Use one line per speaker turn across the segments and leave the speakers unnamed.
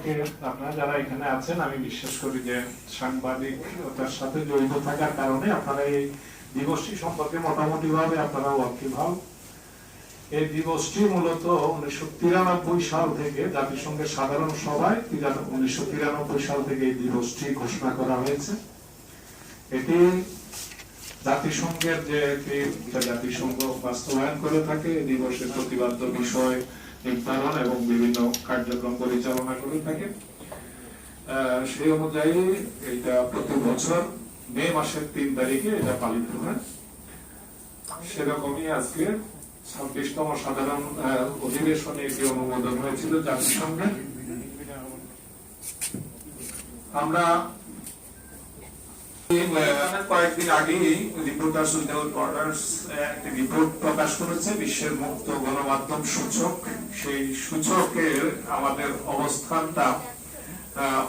আজকে আপনারা যারা এখানে আছেন, আমি বিশ্বাস করি যে সাংবাদিকতার সাথে জড়িত থাকার কারণে আপনারা এই দিবসটি সম্পর্কে মোটামুটি ভাবে আপনারা ওয়াকিবহাল। এই দিবসটি মূলত 1993 সাল থেকে জাতিসংঘের সাধারণ সভায় 1993 সাল থেকে এই দিবসটি ঘোষণা করা হয়েছে। এটি জাতিসংঘের যে জাতিসংঘ বাস্তবায়ন করে থাকে এই দিবসের প্রতিবাদ্য বিষয় নির্ধারণ এবং বিভিন্ন কার্যক্রম পরিচালনা করে থাকে। সেই অনুযায়ী এটা প্রতি বছর মে মাসের 3 তারিখে এটা পালিত হয়। সেরকমই আজকে 26তম সাধারণ অধিবেশনে এটি অনুমোদন হয়েছিল জাতিসংঘের। আমরা কয়েকদিন আগেই রিপোর্টার্স উইদাউট বর্ডার্স একটি রিপোর্ট প্রকাশ করেছে, বিশ্বের মুক্ত গণমাধ্যম সূচক। সেই সূচকের আমাদের অবস্থানটা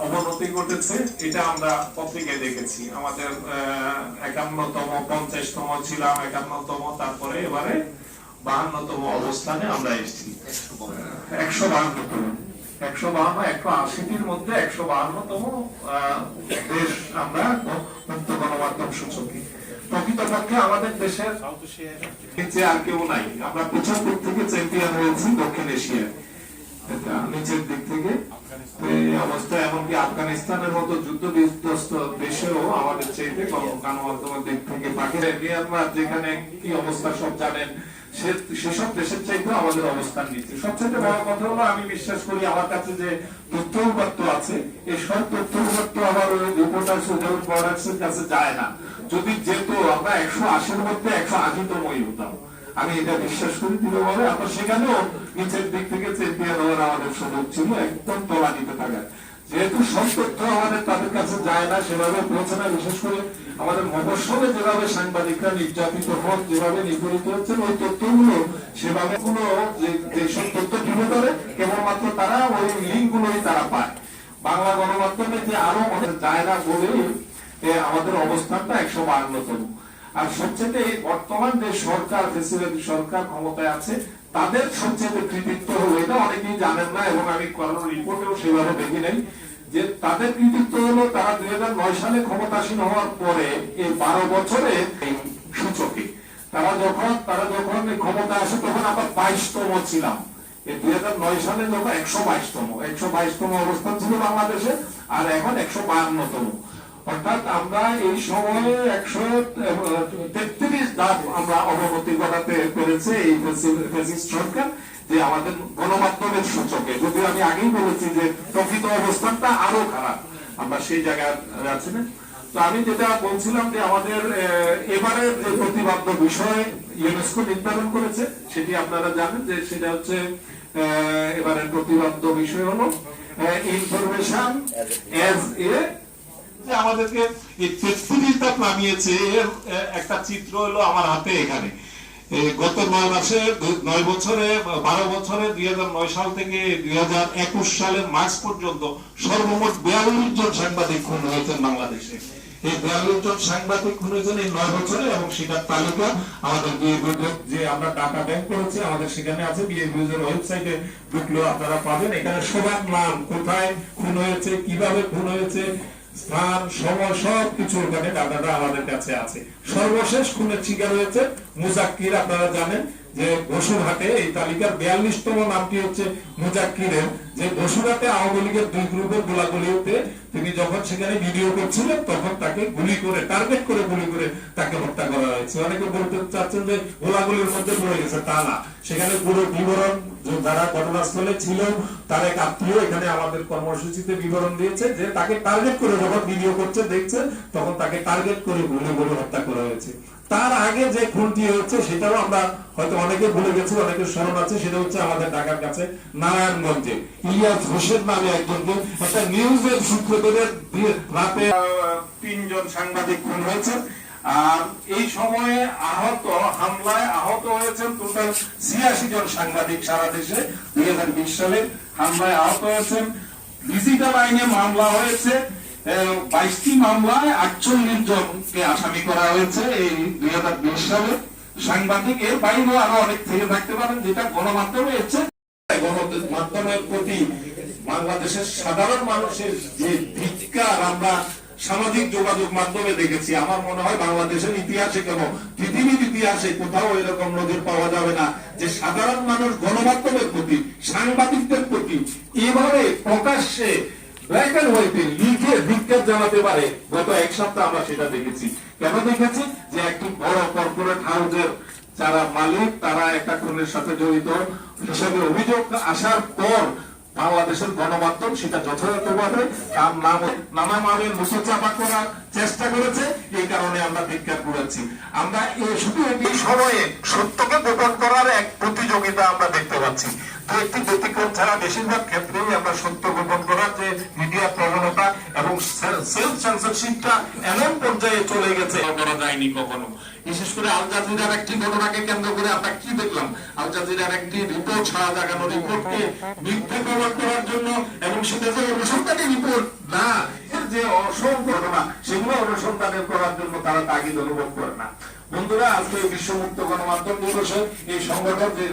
অবনতি ঘটেছে, এটা আমরা পত্রিকায় দেখেছি। আমাদের 51তম 50তম ছিলাম, 51তম, তারপরে এবারে 52তম অবস্থানে আমরা এসেছি। 152তম 180টির মধ্যে 152তম দেশ আমরা মুক্ত গণমাধ্যম সূচকে। প্রকৃতপক্ষে আমাদের দেশের নিচে আর কেউ নাই। আমরা 75 থেকে চ্যাম্পিয়ন হয়েছি দক্ষিণ এশিয়ায়, নিচের দিক থেকে। এই অবস্থা এমনকি আফগানিস্তানের মতো যুদ্ধ বিধ্বস্ত দেশেও আমাদের চাইতে গণমাধ্যমের দিক থেকে মিয়ানমার যেখানে কি অবস্থা সব জানেন, সেসব দেশের চাইতে আমাদের অবস্থান নিচ্ছে। সবচেয়ে বড় কথা হলো, আমি বিশ্বাস করি আমার কাছে যে তথ্য উপাত্ত আছে, এই সব তথ্য উপাত্ত আমার রিপোর্টার্স উইদাউট বর্ডার্স এর কাছে যায় না। যদি যেত আমরা 180-র মধ্যে 180তমই হতাম। আমি এটা বিশ্বাস করি দৃঢ়ভাবে। আমরা সেখানেও নিচের দিক থেকে চ্যাম্পিয়ন হওয়ার আমাদের সুযোগ ছিল, একদম তলানিতে থাকার। যেহেতু সব তথ্য আমাদের তাদের কাছে যায় না, সেভাবে পৌঁছে না। বিশেষ করে আমাদের মফস্বলে যেভাবে সাংবাদিকরা নির্যাতিত হন, যেভাবে নিপীড়িত হচ্ছেন, ওই তথ্যগুলো সেভাবে কোনো যেসব তথ্য তুলে ধরে কেবলমাত্র তারা ওই লিঙ্ক গুলোই তারা পায়। বাংলা গণমাধ্যমে যে আরো আমাদের যায় না বলেই আমাদের অবস্থানটা 152তম। আর সবচেয়ে বর্তমান যে সরকার, ফেসিলিটি সরকার ক্ষমতায় আছে, তাদের সবচেয়ে কৃতিত্ব হলো, এটা অনেকেই জানেন না এবং আমি কোনো রিপোর্টেও সেভাবে দেখি নাই, যে তাদের কৃতিত্ব হলো তারা 2009 সালে ক্ষমতাসীন হওয়ার পরে এই 12 বছরে এই সূচকে তারা যখন ক্ষমতা আসে তখন আমরা 22তম ছিলাম। এই 2009 সালে যখন 122তম অবস্থান ছিল বাংলাদেশে, আর এখন 152তম। অর্থাৎ আমরা এই সময়ে 133 ধাপ আমরা অবনতি ঘটাতে পেরেছে এই ফ্যাসিস্ট সরকার, যে আমাদের গণমাধ্যমের সূচকে। যদিও আমি আগেই বলেছি যে প্রকৃত অবস্থানটা আরো খারাপ, আমরা সেই জায়গায় আছি না। তো আমি যেটা বলছিলাম যে আমাদের এবারে যে প্রতিবাদ্য বিষয় ইউনেস্কো নির্ধারণ করেছে, সেটি আপনারা জানেন যে সেটা হচ্ছে এবারের প্রতিবাদ্য বিষয় হলো ইনফরমেশন অ্যাজ এ। আমাদেরকে এই 33 ধাপ নামিয়েছে, এর একটা চিত্র হলো আমার হাতে এখানে। গত 9 বছরে 12 বছরে 2009 সাল থেকে 2021 সালের মার্চ পর্যন্ত সর্বমোট 42 জন সাংবাদিক খুন হয়েছেন বাংলাদেশে। এই 42 জন সাংবাদিক খুন হয়েছেন এই 9 বছরে, এবং সেটার তালিকা আমাদের যে আমরা টাকা ব্যাংক করেছি আমাদের সেখানে আছে। বিএনপির ওয়েবসাইটে ঢুকলেও আপনারা পাবেন। এখানে সবার নাম, কোথায় খুন হয়েছে, কিভাবে খুন হয়েছে, স্থান, সময়, সবকিছু ওখানে ডাটাটা আমাদের কাছে আছে। সর্বশেষ খুনের শিকার হয়েছে মুজাক্কির। আপনারা জানেন যে বসুরহাটে এই তালিকার 42তম নামটি হচ্ছে মুজাক্কিরের, যে বসুরহাটে আওয়ামী লীগের 2 গ্রুপের গোলাগুলিতে তিনি যখন সেখানে ভিডিও করছিলেন তখন তাকে গুলি করে, টার্গেট করে গুলি করে তাকে হত্যা করা হয়েছে। অনেকে বলতে চাচ্ছেন যে গোলাগুলির মধ্যে পড়ে গেছে, তা না। সেখানে পুরো বিবরণ যারা ঘটনাস্থলে ছিল তার এক আত্মীয় এখানে আমাদের কর্মসূচিতে বিবরণ দিয়েছে যে তাকে টার্গেট করে যখন ভিডিও করছে দেখছে তখন তাকে টার্গেট করে গুলি করে হত্যা করা হয়েছে। তার আগে যে খুনটি হচ্ছে সেটাও আমরা হয়তো অনেকে ভুলে গেছি, অনেকের স্মরণ আছে। সেটা হচ্ছে আমাদের ঢাকার কাছে নারায়ণগঞ্জে ইলিয়াস হোসেন নামে একজনকে একটা নিউজের সূত্র ধরে রাতে 3 জন সাংবাদিক খুন হয়েছে। আর এই সময়ে হামলায় আহত হয়েছেন টোটাল 86 জন সাংবাদিক সারা দেশে। 2020 সালে হামলায় আহত হয়েছেন। ডিজিটাল আইনে মামলা হয়েছে 22টি মামলায় 48 জনকে আসামি করা হয়েছে এই 2020 সালে। সাংবাদিক এর বাইরেও আরো অনেক থেকে থাকতে পারেন, যেটা গণমাধ্যমে এসছে। গণমাধ্যমের প্রতি বাংলাদেশের সাধারণ মানুষের যে ধিক্কার আমরা সামাজিক যোগাযোগ মাধ্যমে দেখেছি, আমার মনে হয় বাংলাদেশের ইতিহাসে কেন পৃথিবীর ইতিহাসে কোথাও এরকম নজির পাওয়া যাবে না যে সাধারণ মানুষ গণমাধ্যমের প্রতি, সাংবাদিকদের প্রতি এভাবে প্রকাশ্যে ব্ল্যাক এন্ড হোয়াইটে লিখে ধিক্কার জানাতে পারে। গত এক সপ্তাহ আমরা সেটা দেখেছি। কেন দেখেছি? যে একটি বড় কর্পোরেট হাউসের যারা মালিক তারা একটা খুনের সাথে জড়িত হিসাবে অভিযোগ আসার পর বাংলাদেশের গণমাধ্যম সেটা যথাযথভাবে তার নাম নানা মানের মুছাচাপা করার চেষ্টা করেছে। এই কারণে আমরা ধিক্কার করেছি। আমরা শুধু এই সময়ে সত্যকে গোপন করার এক প্রতিযোগিতা আমরা দেখতে পাচ্ছি। দু একটি ব্যতিক্রম ছাড়া বেশিরভাগ ক্ষেত্রেই আমরা সত্য গোপন করার যে মিডিয়া প্রবণতা এবং সেলফ সেন্সরশিপটা এমন পর্যায়ে চলে গেছে করা যায়নি কখনো। বিশেষ করে আল জাজিরার একটি ঘটনাকে কেন্দ্র করে আমরা কি দেখলাম? আল জাজিরার একটি রিপোর্ট, ছাড়া জাগানো রিপোর্টকে মিথ্যে প্রমাণ করার জন্য এবং সেটা যে অনুসন্ধানী রিপোর্ট না, এর যে অসংখ্য ঘটনা সেগুলো অনুসন্ধানের করার জন্য তারা তাগিদ অনুভব করে না। বন্ধুরা, আজকে বিশ্ব মুক্ত গণমাধ্যম দিবসে এই সংগঠন যে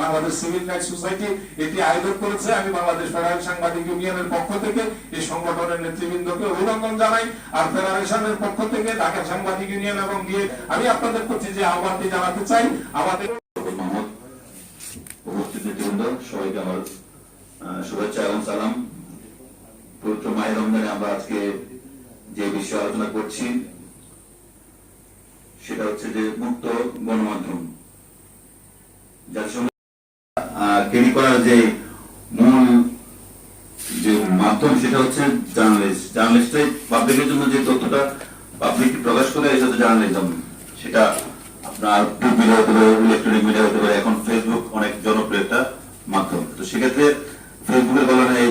বাংলাদেশ সিভিল রাইটস সোসাইটি এটি আয়োজন করেছে, আমি বাংলাদেশ ফেডারেল সাংবাদিক ইউনিয়নের পক্ষ থেকে এই সংগঠনের নেতৃবৃন্দকে অভিনন্দন জানাই। আর ফেডারেশনের পক্ষ থেকে ঢাকা সাংবাদিক ইউনিয়ন এবং দিয়ে আমি আপনাদের প্রতি যে আহ্বানটি জানাতে চাই, আমাদের
উপস্থিত নেতৃবৃন্দ সবাইকে আমার শুভেচ্ছা এবং সালাম। পবিত্র মাহে রমজানে আমরা আজকে যে বিষয়ে আলোচনা করছি সেটা হচ্ছে যে মুক্ত গণমাধ্যম। জাতিসংঘ ক্যারি করার যে মূল যে মাধ্যম সেটা হচ্ছে জার্নালিস্ট। জার্নালিস্টে পাবলিকের জন্য যে তথ্যটা পাবলিক প্রকাশ করে এটা হচ্ছে জার্নালিজম। সেটা আপনার প্রিন্ট মিডিয়া হতে পারে, ইলেকট্রনিক মিডিয়া হতে পারে, এখন ফেসবুক অনেক জনপ্রিয় একটা মাধ্যম। তো সেক্ষেত্রে ফেসবুকের কারণে এই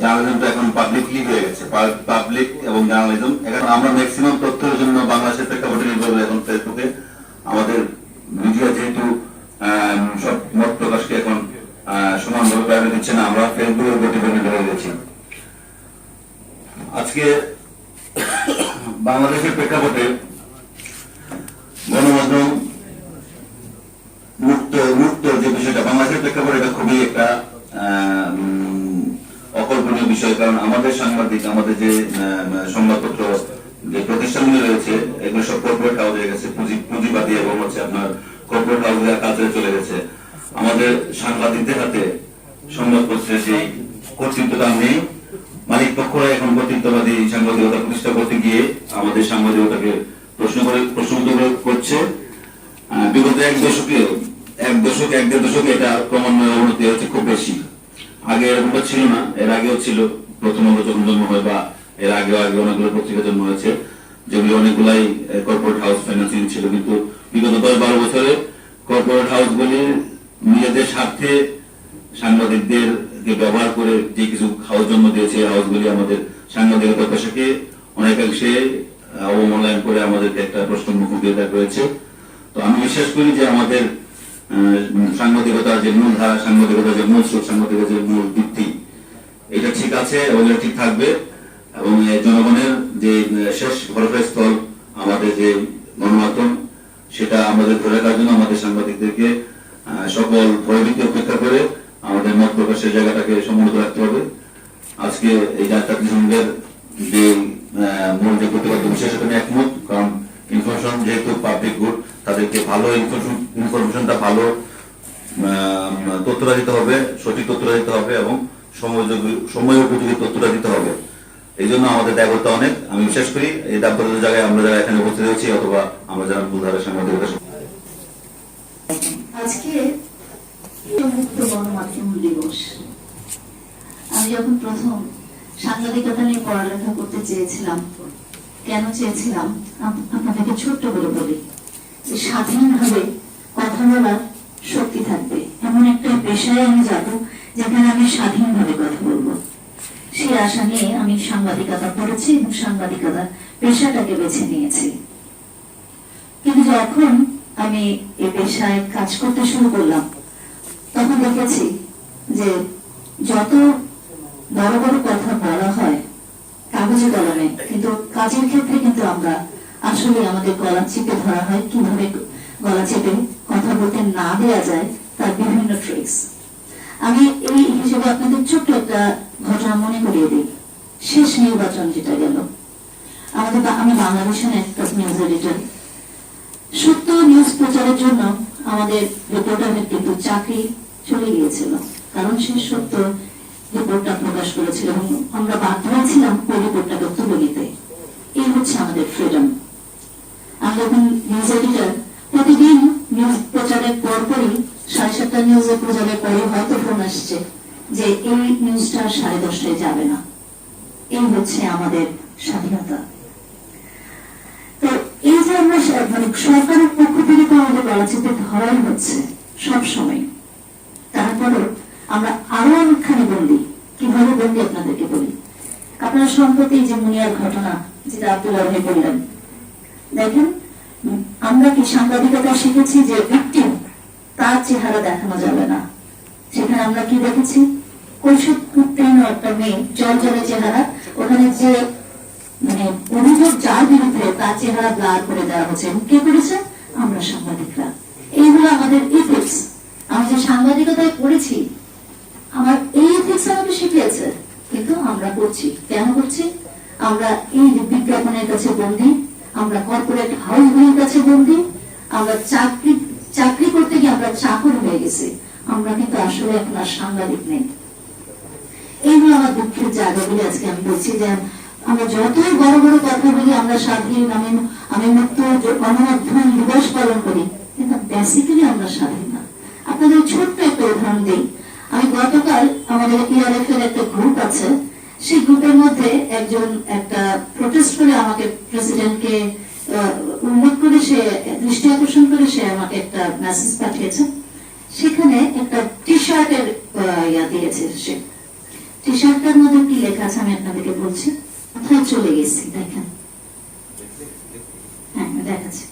জার্নালিজমটা এখন পাবলিকলি হয়ে গেছে। পাবলিক এবং জার্নালিজম এখন আমরা ম্যাক্সিমাম তথ্যের জন্য বাংলাদেশের প্রেক্ষাপটে নির্ভর করে এখন ফেসবুকে। আমাদের মিডিয়া যেহেতু সব মত প্রকাশকে এখন সমানভাবে প্রায়োরিটি দিচ্ছে না, আমরা ফেসবুকের গতিতে নির্ভর হয়ে গেছি। আজকে বাংলাদেশের প্রেক্ষাপটে গণমাধ্যম মুক্ত যে বিষয়টা বাংলাদেশের প্রেক্ষাপটে এটা খুবই একটা অকল্পনীয় বিষয়। কারণ আমাদের সাংবাদিক, আমাদের যে সংবাদপত্র যে প্রতিষ্ঠানগুলো রয়েছে এগুলো সব কর্পোরেট হাউস হয়ে গেছে, পুঁজিবাদী এবং হচ্ছে আপনার কর্পোরেট হাউসের কালচারে চলে গেছে। আমাদের সাংবাদিকদের হাতে সংবাদপত্রের যে কর্তৃত্বটা নেই। মালিক পক্ষরা এখন কর্তৃত্ববাদী সাংবাদিকতা প্রতিষ্ঠা করতে গিয়ে আমাদের সাংবাদিকতাকে প্রশ্ন করছে। বিগত এক দেড় দশকে এটা ক্রমান্বয়ে অবনতি হচ্ছে খুব বেশি। আগে এরকমটা ছিল না, এর আগেও ছিল। প্রথম আলো যখন জন্ম হয় বা এর আগে অনেকগুলো পত্রিকা জন্ম হয়েছে যেগুলি অনেকগুলাই কর্পোরেট হাউস ফাইন্যান্সিং ছিল। কিন্তু বিগত 10-12 বছরে কর্পোরেট হাউসগুলি নিজেদের স্বার্থে সাংবাদিকদেরকে ব্যবহার করে যে কিছু হাউস জন্ম দিয়েছে, হাউসগুলি আমাদের সাংবাদিকতা পেশাকে অনেকাংশে অবমূল্যায়ন করে আমাদেরকে একটা প্রশ্নের মুখোমুখি রয়েছে। তো আমি বিশ্বাস করি যে আমাদের সাংবাদিকতার যে মূল ধারা, সাংবাদিকতার যে মূল স্রোত, সাংবাদিকতার যে মূল ভিত্তি, এটা ঠিক আছে এবং এটা ঠিক থাকবে। এবং জনগণের যে শেষ ভরসা স্থল আমাদের যে গণমাধ্যম, সেটা আমাদের ধরে রাখার জন্য আমাদের সাংবাদিকদেরকে সকল ভয়ভীতি উপেক্ষা করে আমাদের মত প্রকাশের জায়গাটাকে সমুন্নত রাখতে হবে। আজকে এই জাতিসংঘের যে মূল যে প্রতিবাদ বিষয় সেটা একমত। কারণ ইনফরমেশন যেহেতু পাবলিক গুড, তাদেরকে ভালো ইনফরমেশনটা ভালো তথ্যটা দিতে হবে, সঠিক তথ্যটা দিতে হবে এবং সময় উপযোগী তথ্যটা দিতে হবে। এই জন্য আমাদের দায়বদ্ধতা অনেক। আমি বিশ্বাস করি এই দায়বদ্ধতার জায়গায় আমরা যারা এখানে উপস্থিত হয়েছি অথবা আমরা যারা মূলধারার সাংবাদিকতা।
আজকে মুক্ত গণমাধ্যম দিবস। আমি যখন প্রথম সাংবাদিকতা নিয়ে পড়ালেখা করতে চেয়েছিলাম, কেন চেয়েছিলাম আপনাদেরকে ছোট্ট করে বলি। যে স্বাধীনভাবে কথা বলার শক্তি থাকবে এমন একটা পেশায় আমি যাব যেখানে আমি স্বাধীনভাবে কথা বলবো। সেই আশা নিয়ে আমি সাংবাদিকতা পড়েছি এবং সাংবাদিকতা পেশাটাকে বেছে নিয়েছি। কিন্তু যখন আমি এই পেশায় কাজ করতে শুরু করলাম তখন দেখেছি যে যত বড় বড় কথা বলা হয় কাগজে কলমে, কিন্তু কাজের ক্ষেত্রে কিন্তু আমরা আসলে আমাদের গলা চেপে ধরা হয়। কিভাবে গলা চেপে কথা বলতে না দেওয়া যায় তার বিভিন্ন ট্রিক্স। আমি এই হিসেবে আপনাদের ছোট্ট একটা ঘটনা মনে করিয়ে দিই। শেষ নির্বাচন যেটা গেল, আমি বাংলাদেশের একটা নিউজ এডিটর। সত্য নিউজ প্রচারের জন্য আমাদের রিপোর্টারের কিন্তু চাকরি চলে গিয়েছিল, কারণ সে সত্য রিপোর্টটা প্রকাশ করেছিল এবং আমরা বাধ্য হয়েছিলাম ওই রিপোর্টটাকে তুলে নিতে। এই হচ্ছে আমাদের ফ্রিডম। আমি যখন নিউজ এডিটর, প্রতিদিন নিউজ প্রচারের পরপরই 7:30 নিউজের প্রচারের পরে হয়তো ফোন আসছে যে এই নিউজটা 10:30টায় যাবে না। এই হচ্ছে আমাদের স্বাধীনতা। তো এই যে আমরা মানে সরকারের পক্ষ থেকে তো আমাদের গলাচিপে ধরাই হচ্ছে সব সময়, তারপরও আমরা আরো অনেকখানি বন্দি। কিভাবে বন্দি আপনাদেরকে বলি। আপনারা সম্প্রতি যে মুনিয়ার ঘটনা যেটা আব্দুল্লাহ ভাই বললেন, দেখেন আমরা কি সাংবাদিকতা শিখেছি যে ভিকটিম তার চেহারা দেখানো যাবে না। সেখানে আমরা কি দেখেছি, কৈশোর উত্তীর্ণ একটা মেয়ে, জল জলে চেহারা, ওখানে যে মানে অভিযোগ যার বিরুদ্ধে তার চেহারা ব্লার করে দেওয়া হচ্ছে। কে করেছে? আমরা সাংবাদিকরা। এইগুলো আমাদের ইথিক্স। আমি যে সাংবাদিকতায় পড়েছি, আমার এই ইথিক্স আমাকে শিখিয়েছে, কিন্তু আমরা করছি। কেন করছি? আমরা এই বিজ্ঞাপনের কাছে বন্দী, আমরা কর্পোরেট হাউসগুলির কাছে বন্দী, আমরা চাকরি করতে গিয়ে আমরা চাকর হয়ে গেছি। আমরা কিন্তু আসলে এখন আর সাংবাদিক নেই। এইগুলো আমার দুঃখের জায়গাগুলি আজকে আমি বলছি যে আমরা যতই বড় বড় কথা বলি আমরা স্বাধীন, আমি মুক্ত গণমাধ্যম দিবস পালন করি, কিন্তু বেসিক্যালি আমরা স্বাধীন না। আপনাদের ছোট্ট একটা উদাহরণ দিই। আমি গতকাল আমাদের ERF এর একটা গ্রুপ আছে, সেই গ্রুপের মধ্যে একজন একটা প্রোটেস্ট করে আমাকে প্রেসিডেন্টকে উল্লেখ করে, সে দৃষ্টি আকর্ষণ করে সে আমাকে একটা মেসেজ পাঠিয়েছে। সেখানে একটা টি শার্টের ইয়া দিয়েছে। সে টি শার্টটার মধ্যে কি লেখা আছে আমি আপনাদেরকে বলছি। কোথায় চলে গেছি দেখেন, হ্যাঁ দেখাচ্ছি।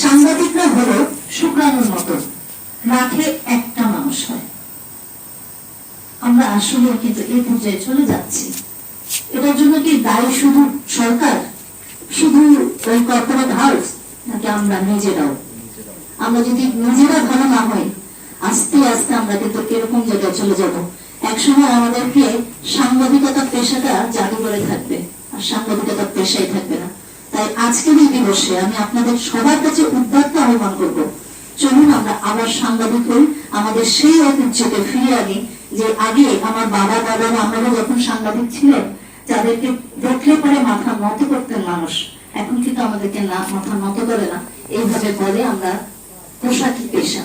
সাংবাদিকরা হলো শুক্রাণুর মতো, মাঠে একটা মানুষ হয়। আমরা আসলে কিন্তু এই পর্যায়ে চলে যাচ্ছি। এটার জন্য কি দায়ী শুধু সরকার, শুধু ওই কর্পোরেট হাউস, নাকি আমরা নিজেরাও? আমরা যদি নিজেরা ভালো না হই, আস্তে আস্তে আমরা কিন্তু এরকম জায়গায় চলে যাব। একসময় আমাদেরকে সাংবাদিকতা পেশাটা জাদুঘরে থাকবে, আর সাংবাদিকতা পেশাই থাকবে না। তাই আজকের এই দিবসে আমি আপনাদের সবার কাছে উদ্যোক্ত আহ্বান করবো, চলুন আমরা আবার সাংবাদিক হই, আমাদের সেই ঐতিহ্যকে ফিরে আনি যে আগে আমার বাবা দাদারা আমরা যখন সাংবাদিক ছিলেন, যাদেরকে দেখলে পরে মাথা নত করতেন মানুষ, এখন কিন্তু আমাদেরকে না মাথা নত করে না, এইভাবে বলে আমরা পোশাকি পেশা।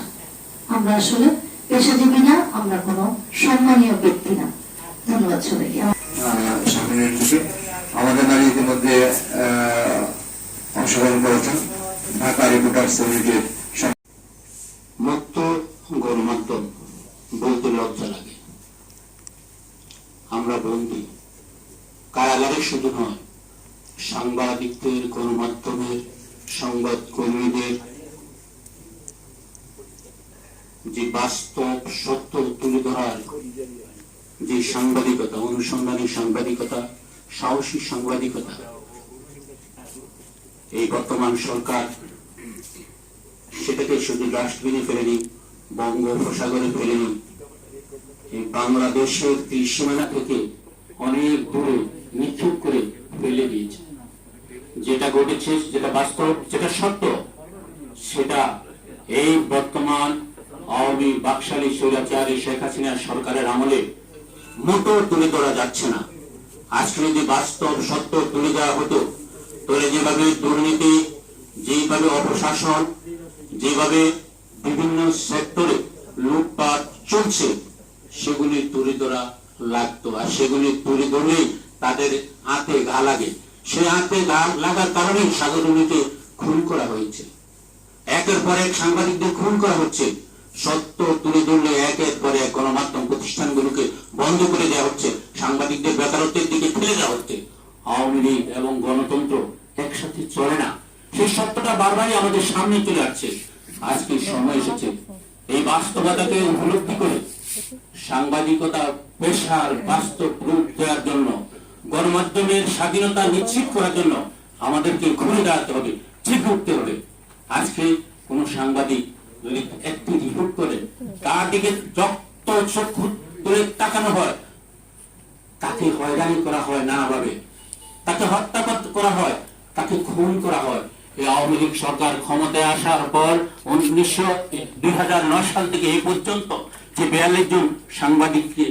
আমরা আসলে পেশাজীবী না, আমরা কোনো সম্মানীয় ব্যক্তি না। ধন্যবাদ সবাইকে।
আমাদের নারী ইতিমধ্যে অংশগ্রহণ করেছেন। ঢাকা রিপোর্টার্স ইউনিটের
মুক্ত গণমাধ্যম বলতে লজ্জা লাগে। আমরা বন্দী, কারাগারে শুধু নয়, সাংবাদিকদের, গণমাধ্যমের, সংবাদ কর্মীদের যে বাস্তব সত্য তুলে ধরার যে সাংবাদিকতা, অনুসন্ধানী সাংবাদিকতা, সাহসী সাংবাদিকতা, এই বর্তমান সরকার সেটাকে শুধু ডাস্টবিনে ফেলেনি, বঙ্গোপসাগরে ফেলেনি, এই বাংলাদেশের এই সীমানা থেকে অনেক দূরে নিক্ষেপ করে ফেলে দিয়েছে। যেটা ঘটেছে, যেটা বাস্তব, যেটা সত্য, সেটা এই বর্তমান আওয়ামী বাকশালী স্বৈরাচারী শেখ হাসিনার সরকারের আমলে মোটো তুলে ধরা যাচ্ছে না। আজকে যদি বাস্তব সত্য তুলে দেওয়া হতো, তাহলে যেভাবে দুর্নীতি, যেভাবে অপশাসন, যেভাবে বিভিন্ন সেক্টরে লুটপাট চলছে, সেগুলি তুলে ধরা লাগতো। আর সেগুলি তুলে ধরলেই তাদের হাতে ঘা লাগে। সে হাতে ঘা লাগার কারণেই সাগররুনিকে খুন করা হয়েছে, একের পর এক সাংবাদিকদের খুন করা হচ্ছে। সত্য তুলে ধরলে একের পর এক গণমাধ্যম প্রতিষ্ঠানগুলোকে বন্ধ করে দেওয়া হচ্ছে, সাংবাদিকদের বেকারত্বের দিকে ঠেলে দেওয়া হচ্ছে। আওয়ামী লীগ এবং গণতন্ত্র একসাথে চলে না, সেই সত্যটা বারবারই আমাদের সামনে চলে আসছে। আজকে সময় এসেছে এই বাস্তবতাকে উপলব্ধি করে সাংবাদিকতা পেশার বাস্তব রূপ দেওয়ার জন্য, গণমাধ্যমের স্বাধীনতা নিশ্চিত করার জন্য আমাদেরকে ঘুরে দাঁড়াতে হবে, ঠিক উঠতে হবে। আজকে কোন সাংবাদিক যদি একটি রিপোর্ট করে তার দিকে যত চক্ষু তুলে তাকানো হয়, তাকে হয়রানি করা হয় নানাভাবে, তাকে হত্যা করা হয়, তাকে খুন করা হয়। এই আওয়ামী লীগ সরকার ক্ষমতায় আসার পর 2009 সাল থেকে এই পর্যন্ত যে 42 জন সাংবাদিককে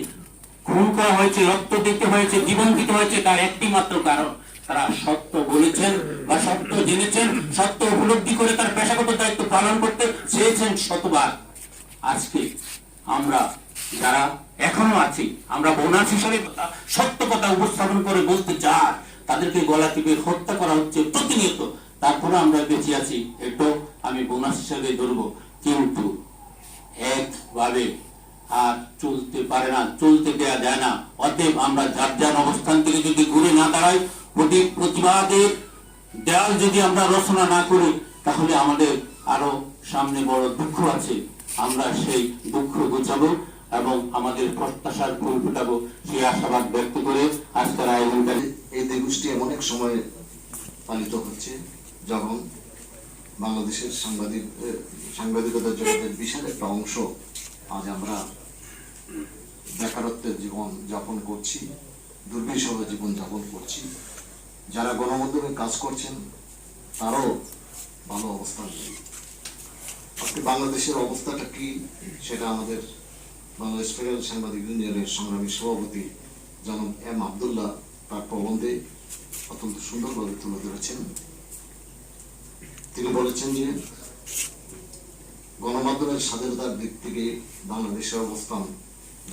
খুন করা হয়েছে, রক্ত দিতে হয়েছে, জীবন দিতে হয়েছে, তার একটি মাত্র কারণ তারা সত্য বলেছেন বা সত্য জেনেছেন, সত্য উপলব্ধি করে তার পেশাগত দায়িত্ব পালন করতে চেয়েছেন শতবার। আজকে আমরা যারা এখনো আছি, আমরা বোনাস হিসাবে সত্য কথা উপস্থাপন করে বলতে চাই, তাদেরকে গলা টিপে হত্যা করা হচ্ছে প্রতিনিয়ত, তারপরে আমরা বেঁচে আছি, একটু আমি বোনাস হিসাবে ধরবো। কিন্তু একভাবে আর চলতে পারে না, চলতে দেয়া যায় না। অতএব আমরা যার যার অবস্থান থেকে যদি ঘুরে না দাঁড়াই, প্রতিবাদের দেয়াল যদি আমরা রচনা না করি, তাহলে আমাদের আরো সামনে বড় দুঃখ আছে। আমরা সেই দুঃখ ঘুচাবো এবং আমাদের প্রত্যাশার ফুল ফুটাবো, সেই আশাবাদ ব্যক্ত করে আজকের আয়োজনকারী
এই দিবসটি এমন এক সময় পালিত হচ্ছে যখন বাংলাদেশের সাংবাদিকতা জগতের বিশাল একটা অংশ আজ আমরা বেকারত্বের জীবন যাপন করছি, দুর্বিষহ জীবন যাপন করছি। যারা গণমাধ্যমে কাজ করছেন তারও ভালো অবস্থা নেই। আজকে বাংলাদেশের অবস্থাটা কি সেটা আমাদের বাংলাদেশ ফেডারেল সাংবাদিক ইউনিয়নের সংগ্রামী সভাপতি জনাব এম আব্দুল্লাহ তার প্রবন্ধে অত্যন্ত সুন্দরভাবে তুলে ধরেছেন। তিনি বলেছেন যে গণমাধ্যমের স্বাধীনতার দিক থেকে বাংলাদেশের অবস্থান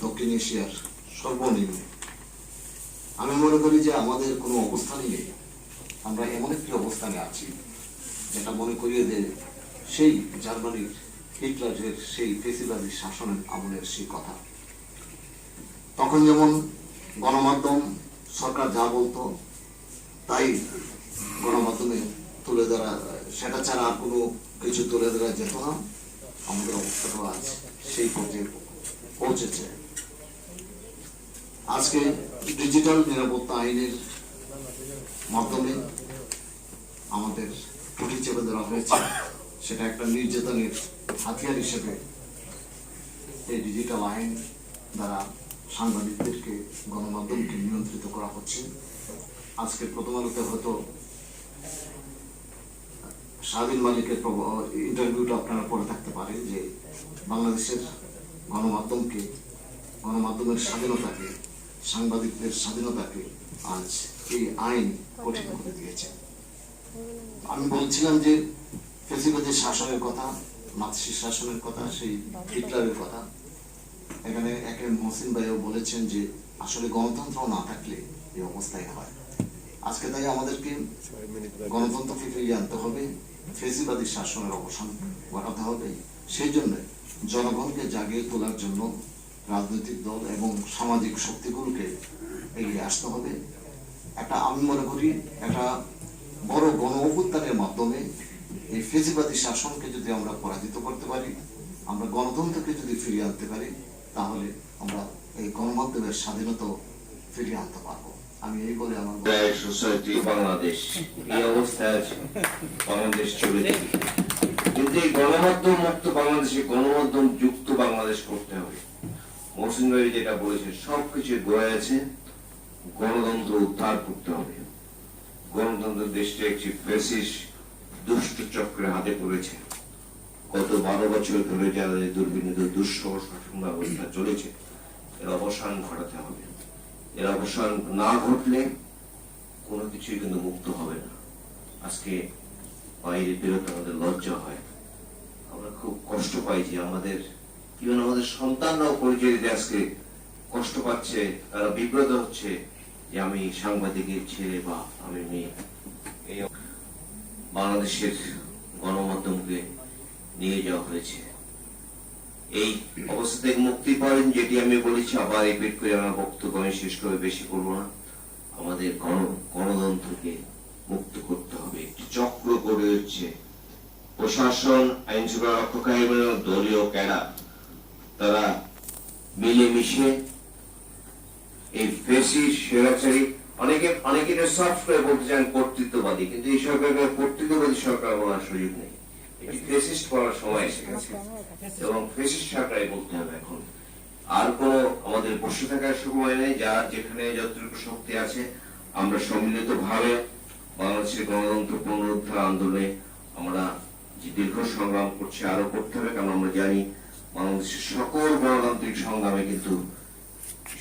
দক্ষিণ এশিয়ার সর্বনিম্ন। আমি মনে করি যে আমাদের কোনো অবস্থানই নেই, আমরা এমন একটি অবস্থানে আছি যেটা মনে করিয়ে দেয় সেই জার্মানির হিটলারের সেই ফেসিবাদী শাসনের আমলের সেই কথা। তখন যেমন গণমাধ্যম সরকার যা বলতো তাই গণমাধ্যমে তুলে ধরা, সেটা ছাড়া আর কোনো কিছু তুলে ধরা যেত না। আমাদের অবস্থাটাও আজ সেই পর্যায়ে পৌঁছেছে। আজকে ডিজিটাল নিরাপত্তা আইনের মাধ্যমে আমাদের ত্রুটি চেপে ধরা হয়েছে, সেটা একটা নির্যাতনের হাতিয়ার হিসেবে এই ডিজিটাল আইন দ্বারা সাংবাদিকদেরকে, গণমাধ্যমকে নিয়ন্ত্রিত করা হচ্ছে। আজকে প্রথম আলোতে হয়তো স্বাধীন মালিকের ইন্টারভিউটা আপনারা পড়ে থাকতে পারেন যে বাংলাদেশের গণমাধ্যমকে, গণমাধ্যমের স্বাধীনতাকে, সাংবাদিকদের স্বাধীনতাকে আজ এই আইন কঠিন করে দিয়েছে। আমি বলছিলাম যে ফেসিবাদী শাসনের কথা, নাৎসি শাসনের কথা, সেই হিটলারের কথা। এখানে একে মহসিন ভাইও বলেছেন যে আসলে গণতন্ত্র না থাকলে এই অবস্থায় হয়। আজকে তাই আমাদেরকে গণতন্ত্রকে ফিরিয়ে আনতে হবে, ফেসিবাদী শাসনের অবসান ঘটাতে হবে। সেই জন্য জনগণকে জাগিয়ে তোলার জন্য রাজনৈতিক দল এবং সামাজিক শক্তিগুলোকে এগিয়ে আসতে হবে। আমি মনে করি একটা বড় গণ অভ্যুত্থানের মাধ্যমে এই ফেসিবাদী শাসনকে যদি আমরা পরাজিত করতে পারি, আমরা গণতন্ত্রকে যদি ফিরিয়ে আনতে পারি, তাহলে আমরা এই গণমাধ্যমের স্বাধীনতা ফিরিয়ে আনতে পারবো। আমি এই বলে আমার
সোসাইটি বাংলাদেশ এই অবস্থায় বাংলাদেশ চলে যাবে। কিন্তু এই গণমাধ্যম মুক্ত বাংলাদেশে গণমাধ্যম যুক্ত বাংলাদেশ করতে হবে। মহসিন ভাই যেটা বলেছে সবকিছু গোড়ায় আছে, গণতন্ত্র উদ্ধার করতে হবে। গণতন্ত্র দেশটা একটি ফ্যাসিস্ট দুষ্ট চক্রের হাতে পড়েছে। গত 12 বছর ধরে যাদের দুর্বিনীত দুঃসহ শাসন ব্যবস্থা চলেছে, এর অবসান ঘটাতে হবে। এর অবসান না ঘটলে কোনো কিছুই কিন্তু মুক্ত হবে না। আজকে বাইরে বেরোতে আমাদের লজ্জা হয়, আমরা খুব কষ্ট পাই যে আমাদের ইভেন আমাদের সন্তানরাও পরিচয় দিতে আজকে কষ্ট পাচ্ছে, তারা বিব্রত হচ্ছে যে আমি সাংবাদিকের ছেলে বা আমি মেয়ে। এই বাংলাদেশের গণমাধ্যমকে নিয়ে যাওয়া হয়েছে। এই অবস্থা থেকে মুক্তি পাবেন যেটি আমি বলেছি, আবার রিপিট করে আমার বক্তব্য আমি শেষ করে বেশি করবো না। আমাদের গণতন্ত্রকে মুক্ত করতে হবে। চক্র গড়ে হচ্ছে প্রশাসন, আইন শৃঙ্খলা রক্ষাকারী দলীয় ক্যাডার, তারা মিলেমিশে এই ফ্যাসিস্ট স্বৈরাচারী, অনেকে সফট করে বলতে চান কর্তৃত্ববাদী, কিন্তু এই সরকারকে কর্তৃত্ববাদী সরকার বলার সুযোগ নেই।
এটি ফেসিস্ট করার সময় এসে গেছে এবং ফেসিস্ট সরকারই বলতে হবে এখন। আর কোনো আমাদের বসে থাকার সময় নেই। যার যেখানে যতটুকু শক্তি আছে আমরা সম্মিলিত ভাবে বাংলাদেশের গণতন্ত্র পুনরুদ্ধার আন্দোলনে আমরা যে দীর্ঘ সংগ্রাম করছি আরো করতে হবে, কারণ আমরা জানি বাংলাদেশের সকল গণতান্ত্রিক সংগ্রামে কিন্তু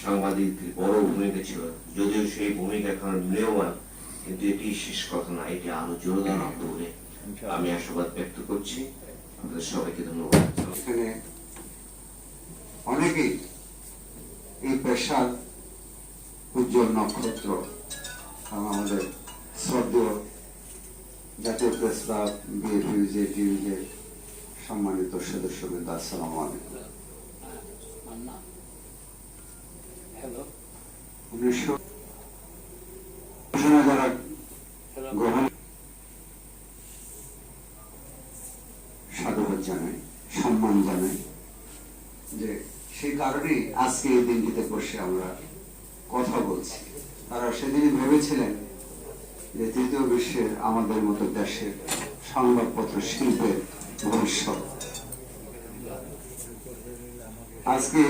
সাংবাদিকদের বড় ভূমিকা ছিল, যদিও সেই ভূমিকা এখন মূল্যবান, কিন্তু এটি শেষ কথা না, এটি আরো জোরদার হবে বলে আমি আশাবাদ ব্যক্ত করছি। আপনাদের সবাইকে ধন্যবাদ।
এখানে অনেকেই এই পেশার উজ্জ্বল নক্ষত্র, আমাদের শ্রদ্ধেয় জাতীয় প্রেস ক্লাব বিএফইউজের সম্মানিত সদস্যবৃন্দ, আসসালামু আলাইকুম। 1900 যারা গ্রহণ সাধুবাদ জানাই, সম্মান জানাই, যে সেই কারণেই আজকে এই দিনটিতে বসে আমরা কথা বলছি। তারা সেদিনই ভেবেছিলেন যে তৃতীয় বিশ্বের আমাদের মতো দেশের সংবাদপত্র শিল্পের ভবিষ্যৎ। আজকে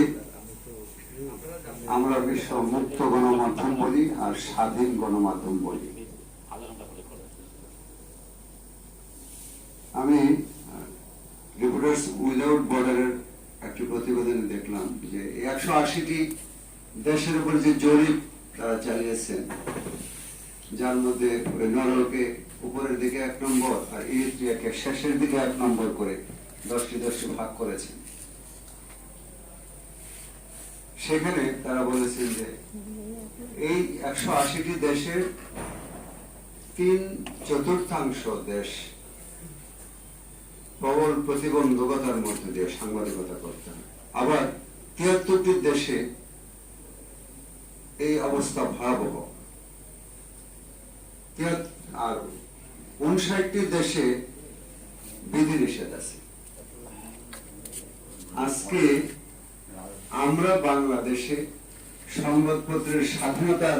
আমরা বিশ্ব মুক্ত গণমাধ্যম বলি আর স্বাধীন গণমাধ্যম বলি। আমি রিপোর্টার্স উইদাউট বর্ডারের একটি প্রতিবেদনে দেখলাম যে 180টি দেশের উপর যে জরিপ তারা চালিয়েছেন, যার মধ্যে নরওয়েকে উপরের দিকে 1 নম্বর আর ইরিত্রিয়াকে শেষের দিকে 1 নম্বর করে 10টি দেশে ভাগ করেছেন। সেখানে তারা বলেছেন যে এই 180টি দেশের 3/4 দেশ প্রবল প্রতিবন্ধকতার মধ্যে দিয়ে সাংবাদিকতা করতে হয়। আবার 73টি দেশে এই অবস্থা ভয়াবহ, আর 59টি দেশে বিধিনিষেধ আছে। আজকে আমরা বাংলাদেশে সংবাদপত্রের স্বাধীনতার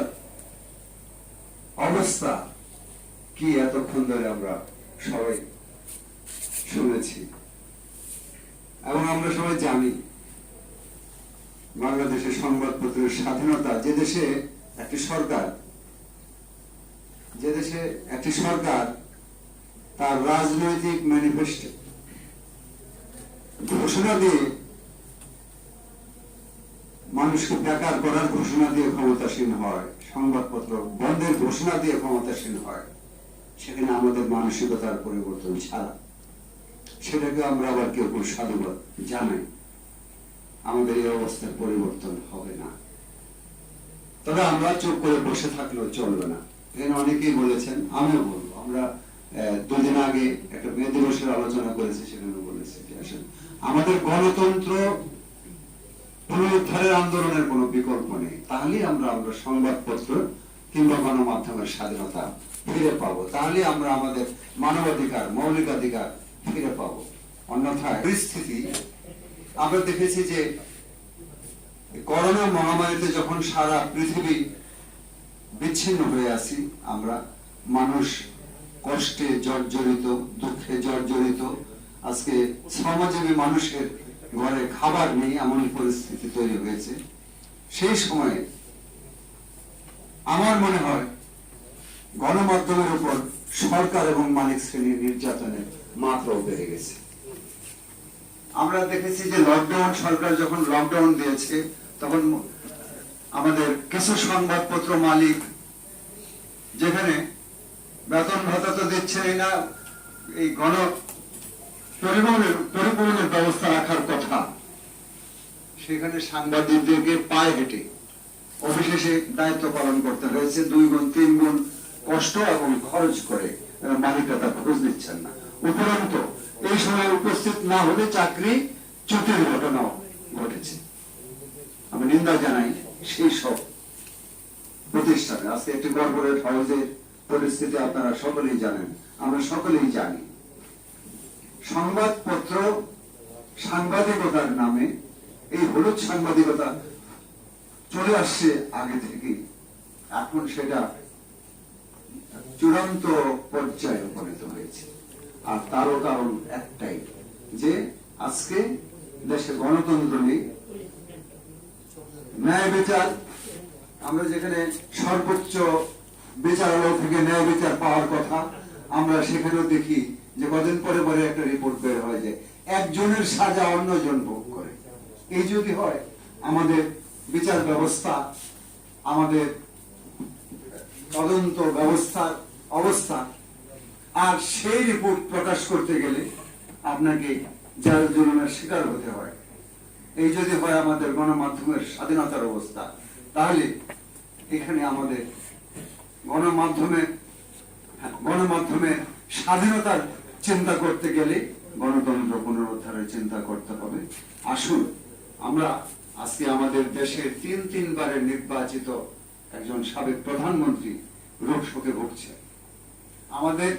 অবস্থা কি এতক্ষণ ধরে আমরা সবাই শুনেছি এবং আমরা সবাই জানি। বাংলাদেশের সংবাদপত্রের স্বাধীনতা, যে দেশে একটি সরকার তার রাজনৈতিক ম্যানিফেস্টো ঘোষণা দিয়ে মানুষকে বেকার করার ঘোষণা দিয়ে ক্ষমতাসীন হয়, সংবাদপত্র বন্ধের ঘোষণা দিয়ে ক্ষমতাসীন হয়, সেখানে আমাদের মানসিকতার পরিবর্তন ছাড়া সেটাকে আমরা আবার কেউ সাধুবাদ জানাই, আমাদের এই অবস্থার পরিবর্তন হবে না। তবে আমরা চুপ করে বসে থাকলেও চলবে না। এখানে অনেকেই বলেছেন, আমিও বলবো, আমরা 2 দিন আগে একটা মে দিবসের আলোচনা করেছি, সেখানে বলেছি যে আসলে আমাদের গণতন্ত্র পুনরুদ্ধারের আন্দোলনের কোনো বিকল্প নেই। তাহলেই আমরা সংবাদপত্র কিংবা গণমাধ্যমের স্বাধীনতা ফিরে পাবো, তাহলে আমরা আমাদের মানবাধিকার, মৌলিকাধিকার ফিরে পাবো। অন্যথায় পরিস্থিতি আমরা দেখেছি যে করোনা মহামারীতে যখন সারা পৃথিবী বিচ্ছিন্ন হয়ে আছি, আমরা মানুষ কষ্টে জর্জরিত, দুঃখে জর্জরিত, আজকে শ্রমজীবী মানুষের ঘরে খাবার নেই এমন পরিস্থিতি তৈরি হয়েছে। সেই সময়ে আমার মনে হয় গণমাধ্যমের উপর সরকার এবং মালিক শ্রেণীর নির্যাতনের মাত্রাও বেড়ে গেছে। আমরা দেখেছি যে লকডাউন, সরকার যখন লকডাউন দিয়েছে তখন আমাদের কিছু সংবাদপত্র মালিক, যেখানে বেতন ভাতা তো দিচ্ছেই না, এই পরিবহনের ব্যবস্থা রাখার কথা, সেখানে সাংবাদিকদেরকে পায়ে হেঁটে অফিসে দায়িত্ব পালন করতে হয়েছে, 2 গুণ 3 গুণ কষ্ট এবং খরচ করে। মালিকরা তা খোঁজ দিচ্ছেন না। উপরন্তু এই সময় উপস্থিত না হলে চাকরি চ্যুতির ঘটনাও ঘটেছে। আমি নিন্দা জানাই সেই সব প্রতিষ্ঠানে। আজকে একটি কর্পোরেট হাউসের পরিস্থিতি আপনারা সকলেই জানেন, আমরা সকলেই জানি। সংবাদপত্র সাংবাদিকতার নামে এই হলুদ সাংবাদিকতা চলে আসছে আগে থেকে, এখন সেটা চূড়ান্ত পর্যায়ে উপনীত হয়েছে। আর তারও কারণ একটাই, যে আজকে দেশে গণতন্ত্র নেই, ন্যায় বিচার, আমরা যেখানে সর্বোচ্চ বিচারালয় থেকে ন্যায় বিচার পাওয়ার কথা, আমরা সেখানেও দেখি যে কদিন পরে পরে একটা রিপোর্ট বের হয় যে একজনের সাজা অন্যজন ভোগ করে। এই যদি হয় আমাদের বিচার ব্যবস্থা, আমাদের তদন্ত ব্যবস্থার অবস্থা, আর সেই রিপোর্ট প্রকাশ করতে গেলে আপনাকে জেল জুলুমের শিকার হতে হয়। এই যদি হয় আমাদের গণমাধ্যমের স্বাধীনতার অবস্থা, তাহলে এখানে আমাদের গণমাধ্যমের স্বাধীনতার চিন্তা করতে গেলে গণতন্ত্র পুনরুদ্ধারের চিন্তা করতে হবে। আসুন আমরা আজকে আমাদের দেশের তিনবারের নির্বাচিত একজন সাবেক প্রধানমন্ত্রী রোগ শোকে ভুগছে। আমাদের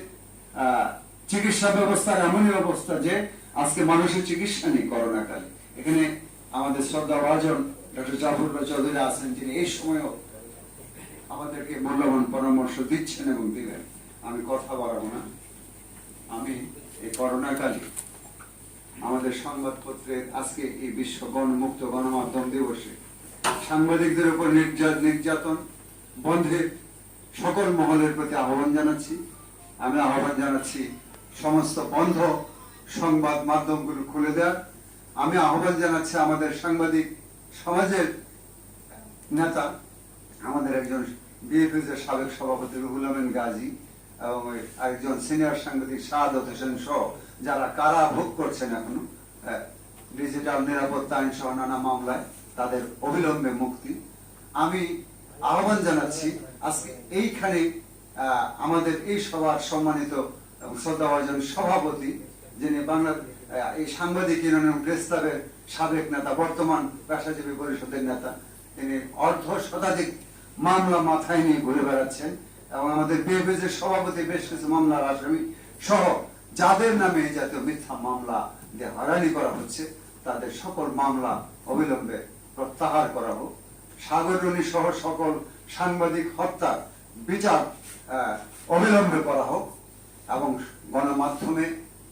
চিকিৎসা ব্যবস্থার এমনই অবস্থা যে আজকে মানুষের চিকিৎসা নেই করোনাকালে। এখানে আমাদের শ্রদ্ধাভাজন ডক্টর জাফর চৌধুরী আছেন, যিনি এই সময়ও আমাদেরকে মূল্যবান পরামর্শ দিচ্ছেন এবং দিবেন। আমি কথা বাড়াবো না। আমি এই করোনাকালে আমাদের সংবাদপত্রের আজকে এই বিশ্ব গণমুক্ত গণমাধ্যম দিবসে সাংবাদিকদের উপর নির্যাতন বন্ধের সকল মহলের প্রতি আহ্বান জানাচ্ছি। আমি আহ্বান জানাচ্ছি সমস্ত বন্ধ সংবাদ মাধ্যমগুলো খুলে দেওয়ার। আমি আহ্বান জানাচ্ছি আমাদের সাংবাদিক সমাজের নেতা, আমাদের একজন বিএফএস-এর সাবেক সভাপতি রুহুল আমিন গাজী এবং একজন সিনিয়র সাংবাদিক শাহাদত হোসেন সহ যারা কারা ভোগ করছেন এখনো ডিজিটাল নিরাপত্তা আইন সহ নানা মামলায়, তাদের অবিলম্বে মুক্তি। আমি আহ্বান জানাচ্ছি আজকে এইখানে আমাদের এই সভার সম্মানিত শ্রদ্ধাভাজন সভাপতি, যিনি এই সাংবাদিক ইউনিয়ন প্রেস ক্লাবের সাবেক নেতা, বর্তমান পেশাজীবী পরিষদের নেতা, তিনি অর্ধ শতাধিক মামলা মাথায় নিয়ে ঘুরে বেড়াচ্ছেন এবং আমাদের বিএফএস-এর সভাপতি বেশ কিছু মামলার আসামি সহ যাদের নামে এই জাতীয় মিথ্যা মামলা দিয়ে হয়রানি করা হচ্ছে, তাদের সকল মামলা অবিলম্বে প্রত্যাহার করা হোক। সাগররণী সহ সকল সাংবাদিক হত্যা বিচার অবিলম্বে করা হোক এবং গণমাধ্যমে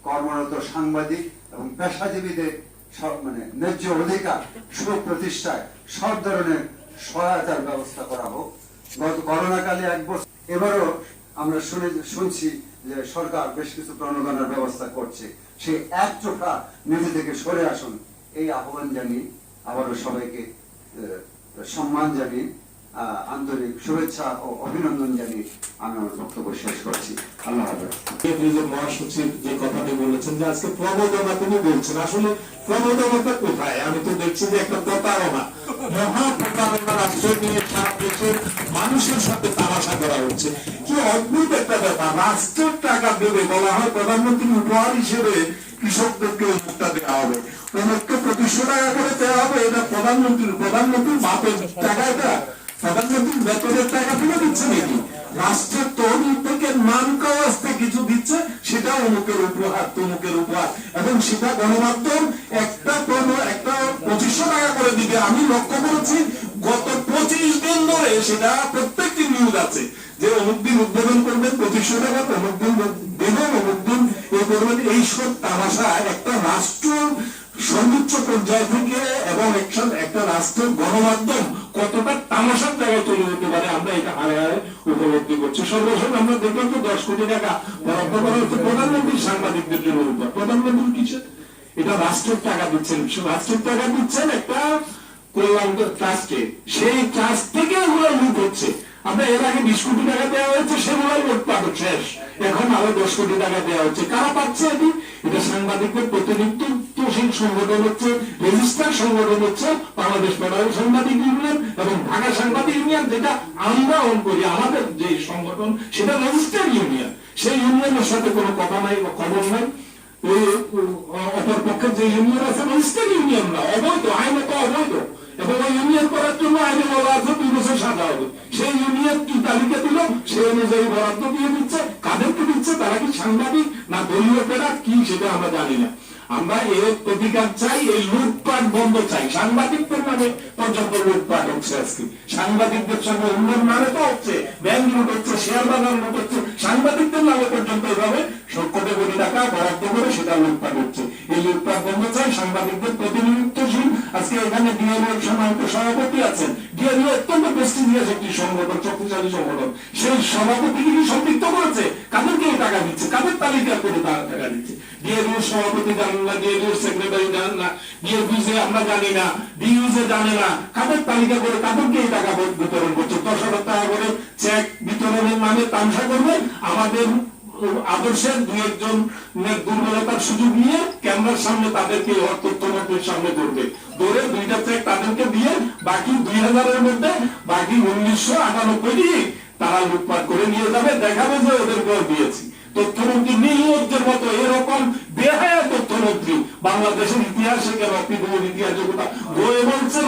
কর্মরত সাংবাদিক এবং পেশাজীবীদের ন্যায্য অধিকার সুপ্রতিষ্ঠায় সব ধরনের সহায়তার ব্যবস্থা করা হোক। গত করোনাকালে 1 বছর, এবারও আমরা শুনছি যে সরকার বেশ কিছু প্রণোদনার ব্যবস্থা করছে। সেই একচোখা নীতি থেকে সরে আসুন, এই আহ্বান জানিয়ে আবারও সবাইকে সম্মান জানিয়ে আন্তরিক শুভেচ্ছা ও অভিনন্দন জানিয়ে আমি আমার বক্তব্য শেষ করছি। আল্লাহ হাফেজ।
মহাসচিব যে কথাটি বলেছেন যে আজকে প্রণোদনা তিনি বলছেন, আসলে প্রণোদনাটা কোথায়? আমি তো দেখছি যে একটা প্রতারণা, মহা প্রতারণা, রাষ্ট্র নিয়ে সারা দেশের মানুষের সাথে তামাশা করা হচ্ছে। কি অদ্ভুত একটা ব্যাপার! রাষ্ট্রের টাকা দেবে বলা হয়, প্রধানমন্ত্রী উপহার হিসেবে কৃষকদেরকে ওই মুখটা দেওয়া হবে, অনেককে 2500 টাকা করে দেওয়া হবে। এটা প্রধানমন্ত্রীর বাপের টাকা, এটা প্রধানমন্ত্রীর বেতনের টাকা তুলে দিচ্ছে নাকি? রাষ্ট্রের তহবিল থেকে মান কাওয়াজতে কিছু দিচ্ছে, সেটা অমুকের উপহার তমুকের উপহার, এবং সেটা গণমাধ্যম একটা 2500 টাকা করে দিবে। আমি লক্ষ্য করেছি গত 25 দিন ধরে সেটা প্রত্যেকটি নিউজ আছে যে অমুক দিন উদ্বোধন করবেন 2500 টাকা, অমুক দিন দেবেন, অমুক দিন এ করবেন। এইসব তামাশা একটা রাষ্ট্র সর্বোচ্চ পর্যায় থেকে এবং একটা রাষ্ট্রের গণমাধ্যম কতটা তামাশার জায়গায় চলে যেতে পারে, আমরা এটা হারে হারে উপলব্ধি করছি। সর্বশেষ আমরা দেখলাম তো 10 কোটি টাকা বরাদ্দ করা হচ্ছে প্রধানমন্ত্রীর সাংবাদিকদের জন্য। প্রধানমন্ত্রী কিছু এটা রাষ্ট্রের টাকা দিচ্ছেন, রাষ্ট্রের টাকা দিচ্ছেন একটা কল্যাণ ট্রাস্টে, সেই ট্রাস্ট থেকে এগুলো লুট হচ্ছে। আমরা এর আগে 20 কোটি টাকা দেওয়া হয়েছে, সেগুলোই লোটপাট শেষ, এখন আরো 10 কোটি টাকা দেওয়া হচ্ছে। কারা পাচ্ছে এটি? এটা সাংবাদিকদের প্রতিনিধিত্বশীল সংগঠন হচ্ছে, রেজিস্টার সংগঠন হচ্ছে বাংলাদেশ ফেডারেল সাংবাদিক ইউনিয়ন এবং ঢাকা সাংবাদিক ইউনিয়ন, যেটা আমরা অন করি। আমাদের যে সংগঠন সেটা রেজিস্টার ইউনিয়ন, সেই ইউনিয়নের সাথে কোনো কথা নাই বা খবর নাই। ওই অপর পক্ষের যে ইউনিয়ন আছে রেজিস্টার ইউনিয়ন না, অবৈধ, আইনত অবৈধ, এবং ওই ইউনিয়ন করার জন্য আইনে বলা আছে 2 বছর সাজা হবে। সেই ইউনিয়ন কি তালিকা দিল, সেই অনুযায়ী বরাদ্দ দিয়ে দিচ্ছে। কাদেরকে দিচ্ছে? তারা কি সাংবাদিক না দলীয় ফেরা কি, সেটা আমরা জানি না। আমরা এর প্রতিকার চাই, এই লুটপাট বন্ধ চাই। সাংবাদিকদের নামে পর্যন্ত লুটপাট হচ্ছে আজকে, সাংবাদিকদের সঙ্গে অন্যের নামে তো হচ্ছে, ব্যাংক লুট হচ্ছে, শেয়ার বাজার লুট হচ্ছে, সাংবাদিকদের নামে পর্যন্ত এভাবে কোটি কোটি টাকা বরাদ্দ করে সেটা লুটপাট হচ্ছে। এই লুটপাট বন্ধ চাই, সাংবাদিকদের প্রতিনিধিত্বশীল আজকে এখানে ডিএলওর সভাপতি আছেন। ডিএলও অত্যন্ত প্রেস্টিজিয়াস একটি সংগঠন, শক্তিশালী সংগঠন। সেই সভাপতিকে কি সম্পৃক্ত করেছে? কাদেরকে এই টাকা দিচ্ছে? কাদের তালিকা করে টাকা দিচ্ছে? ডিএলওর সভাপতি জানেন না, ডিএলওর সেক্রেটারি জানেন না, ডিএলপিসে আমরা জানি না, ডিইউসে জানে না, কাদের তালিকা করে কাদেরকে এই টাকা বিতরণ করছে? 10,000 টাকা করে চেক বিতরণের নামে তামসা করবে। আমাদের আদর্শের দু একজন দুর্বলতার সুযোগ নিয়ে ক্যামেরার সামনে তাদেরকে তথ্যমন্ত্রীর সামনে ধরবে, ধরে 2টা চেক তাদেরকে দিয়ে বাকি 2000-এর মধ্যে বাকি 1998টি তারা লুটপাট করে নিয়ে যাবে, দেখাবে যে ওদেরকে দিয়েছি। তথ্যমন্ত্রী নির্লজ্জের মতো এরকম বেহায়া তথ্যমন্ত্রী বাংলাদেশের ইতিহাসে কেন পৃথিবীর ইতিহাসে কোথা গোয়েবলসের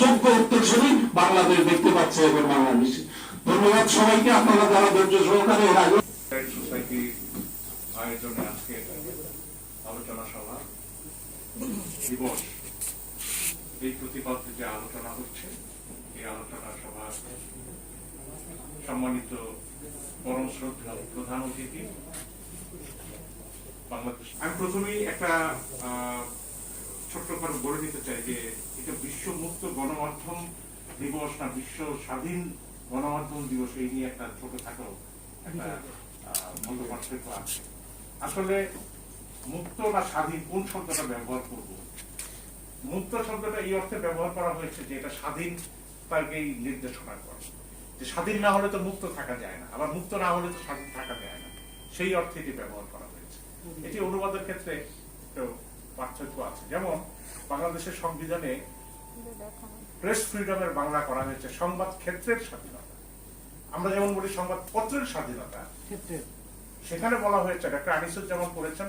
যোগ্য উত্তরসূরি বাংলাদেশ দেখতে পাচ্ছে এখন বাংলাদেশে। ধন্যবাদ সবাইকে, আপনারা যারা ধৈর্য সহকারে এর আগে
সোসাইটি আয়োজনে আজকে আলোচনা সভা দিবস, এই প্রতিপাদ্যে যে আলোচনা হচ্ছে, এই আলোচনা সভা সম্মানিত পরম শ্রদ্ধা প্রধান অতিথি বাংলাদেশ। আমি প্রথমেই একটা ছোট্ট করে বলে দিতে চাই যে এটা বিশ্ব মুক্ত গণমাধ্যম দিবস না বিশ্ব স্বাধীন গণমাধ্যম দিবস, এই নিয়ে একটা ছোট খাটো একটা মত পার্থক্য আছে। আসলে মুক্ত না স্বাধীন কোন শব্দটা ব্যবহার করব? মুক্ত শব্দটা এই অর্থে ব্যবহার করা হয়েছে যে এটা স্বাধীন তাকেই নির্দেশনা করে, যে স্বাধীন না হলে তো মুক্ত থাকা যায় না, আবার মুক্ত না হলে তো স্বাধীন থাকা যায় না, সেই অর্থে এটি ব্যবহার করা হয়েছে। এটি অনুবাদের ক্ষেত্রে পার্থক্য আছে। যেমন বাংলাদেশের সংবিধানে প্রেস ফ্রিডমের বাংলা করা হয়েছে সংবাদ ক্ষেত্রের স্বাধীনতা। আমরা যেমন বলি সংবাদপত্রের স্বাধীনতা, সেখানে বলা হয়েছে, ডক্টর আনিসুজ্জামান করেছেন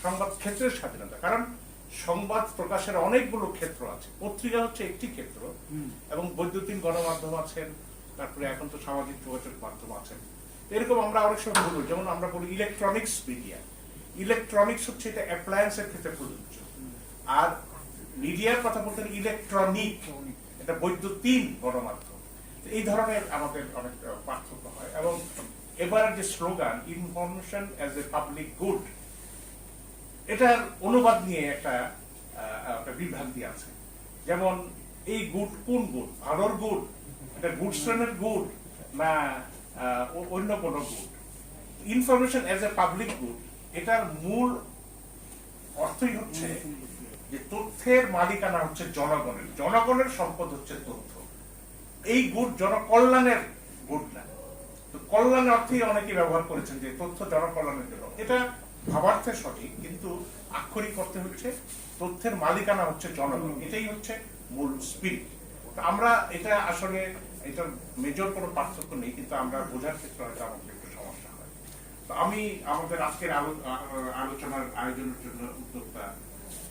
সংবাদ ক্ষেত্রের স্বাধীনতা। কারণ সংবাদ প্রকাশের অনেকগুলো ক্ষেত্র আছে, পত্রিকা হচ্ছে একটি ক্ষেত্র, এবং বৈদ্যুতিন গণমাধ্যম আছেন, তারপরে এখন তো সামাজিক যোগাযোগ মাধ্যম আছেন। এরকম আমরা অনেক সময় বলি, যেমন আমরা বলি ইলেকট্রনিক্স মিডিয়া। ইলেকট্রনিক্স হচ্ছে এটা অ্যাপ্লায়েন্সের ক্ষেত্রে প্রযোজ্য, আর মিডিয়ার কথা বলতে ইলেকট্রনিক, এটা বৈদ্যুতিন গণমাধ্যম। এই ধরনের আমাদের অনেক পার্থক্য হয়। এবং এবার যে slogan information as a public good, এটার অনুবাদ নিয়ে একটা বিভ্রান্তি আছে। যেমন এই গুড কোন গুড? ভালোর গুড, এটা গুড শ্রেণীর গুড না অন্য কোনো good? Information as a public good, এটার মূল অর্থই হচ্ছে যে তথ্যের মালিকানা হচ্ছে জনগণের, জনগণের সম্পদ হচ্ছে তথ্য। এই গুড জনকল্যাণের গুড না। তো কল্যাণ অর্থেই অনেকে ব্যবহার করেছেন যে তথ্য জনকল্যাণের জন্য। এটা ভাবার্থে সঠিক, কিন্তু আক্ষরিক অর্থে হচ্ছে তথ্যের মালিকানা হচ্ছে জনগণ, এটাই হচ্ছে মূল স্পিরিট। আমরা এটা আসলে এটার মেজর কোনো পার্থক্য নেই, কিন্তু আমরা বোঝার ক্ষেত্রে হয়তো আমাদের একটু সমস্যা হয়। তো আমি আমাদের আজকের আলোচনার আয়োজনের জন্য উদ্যোক্তা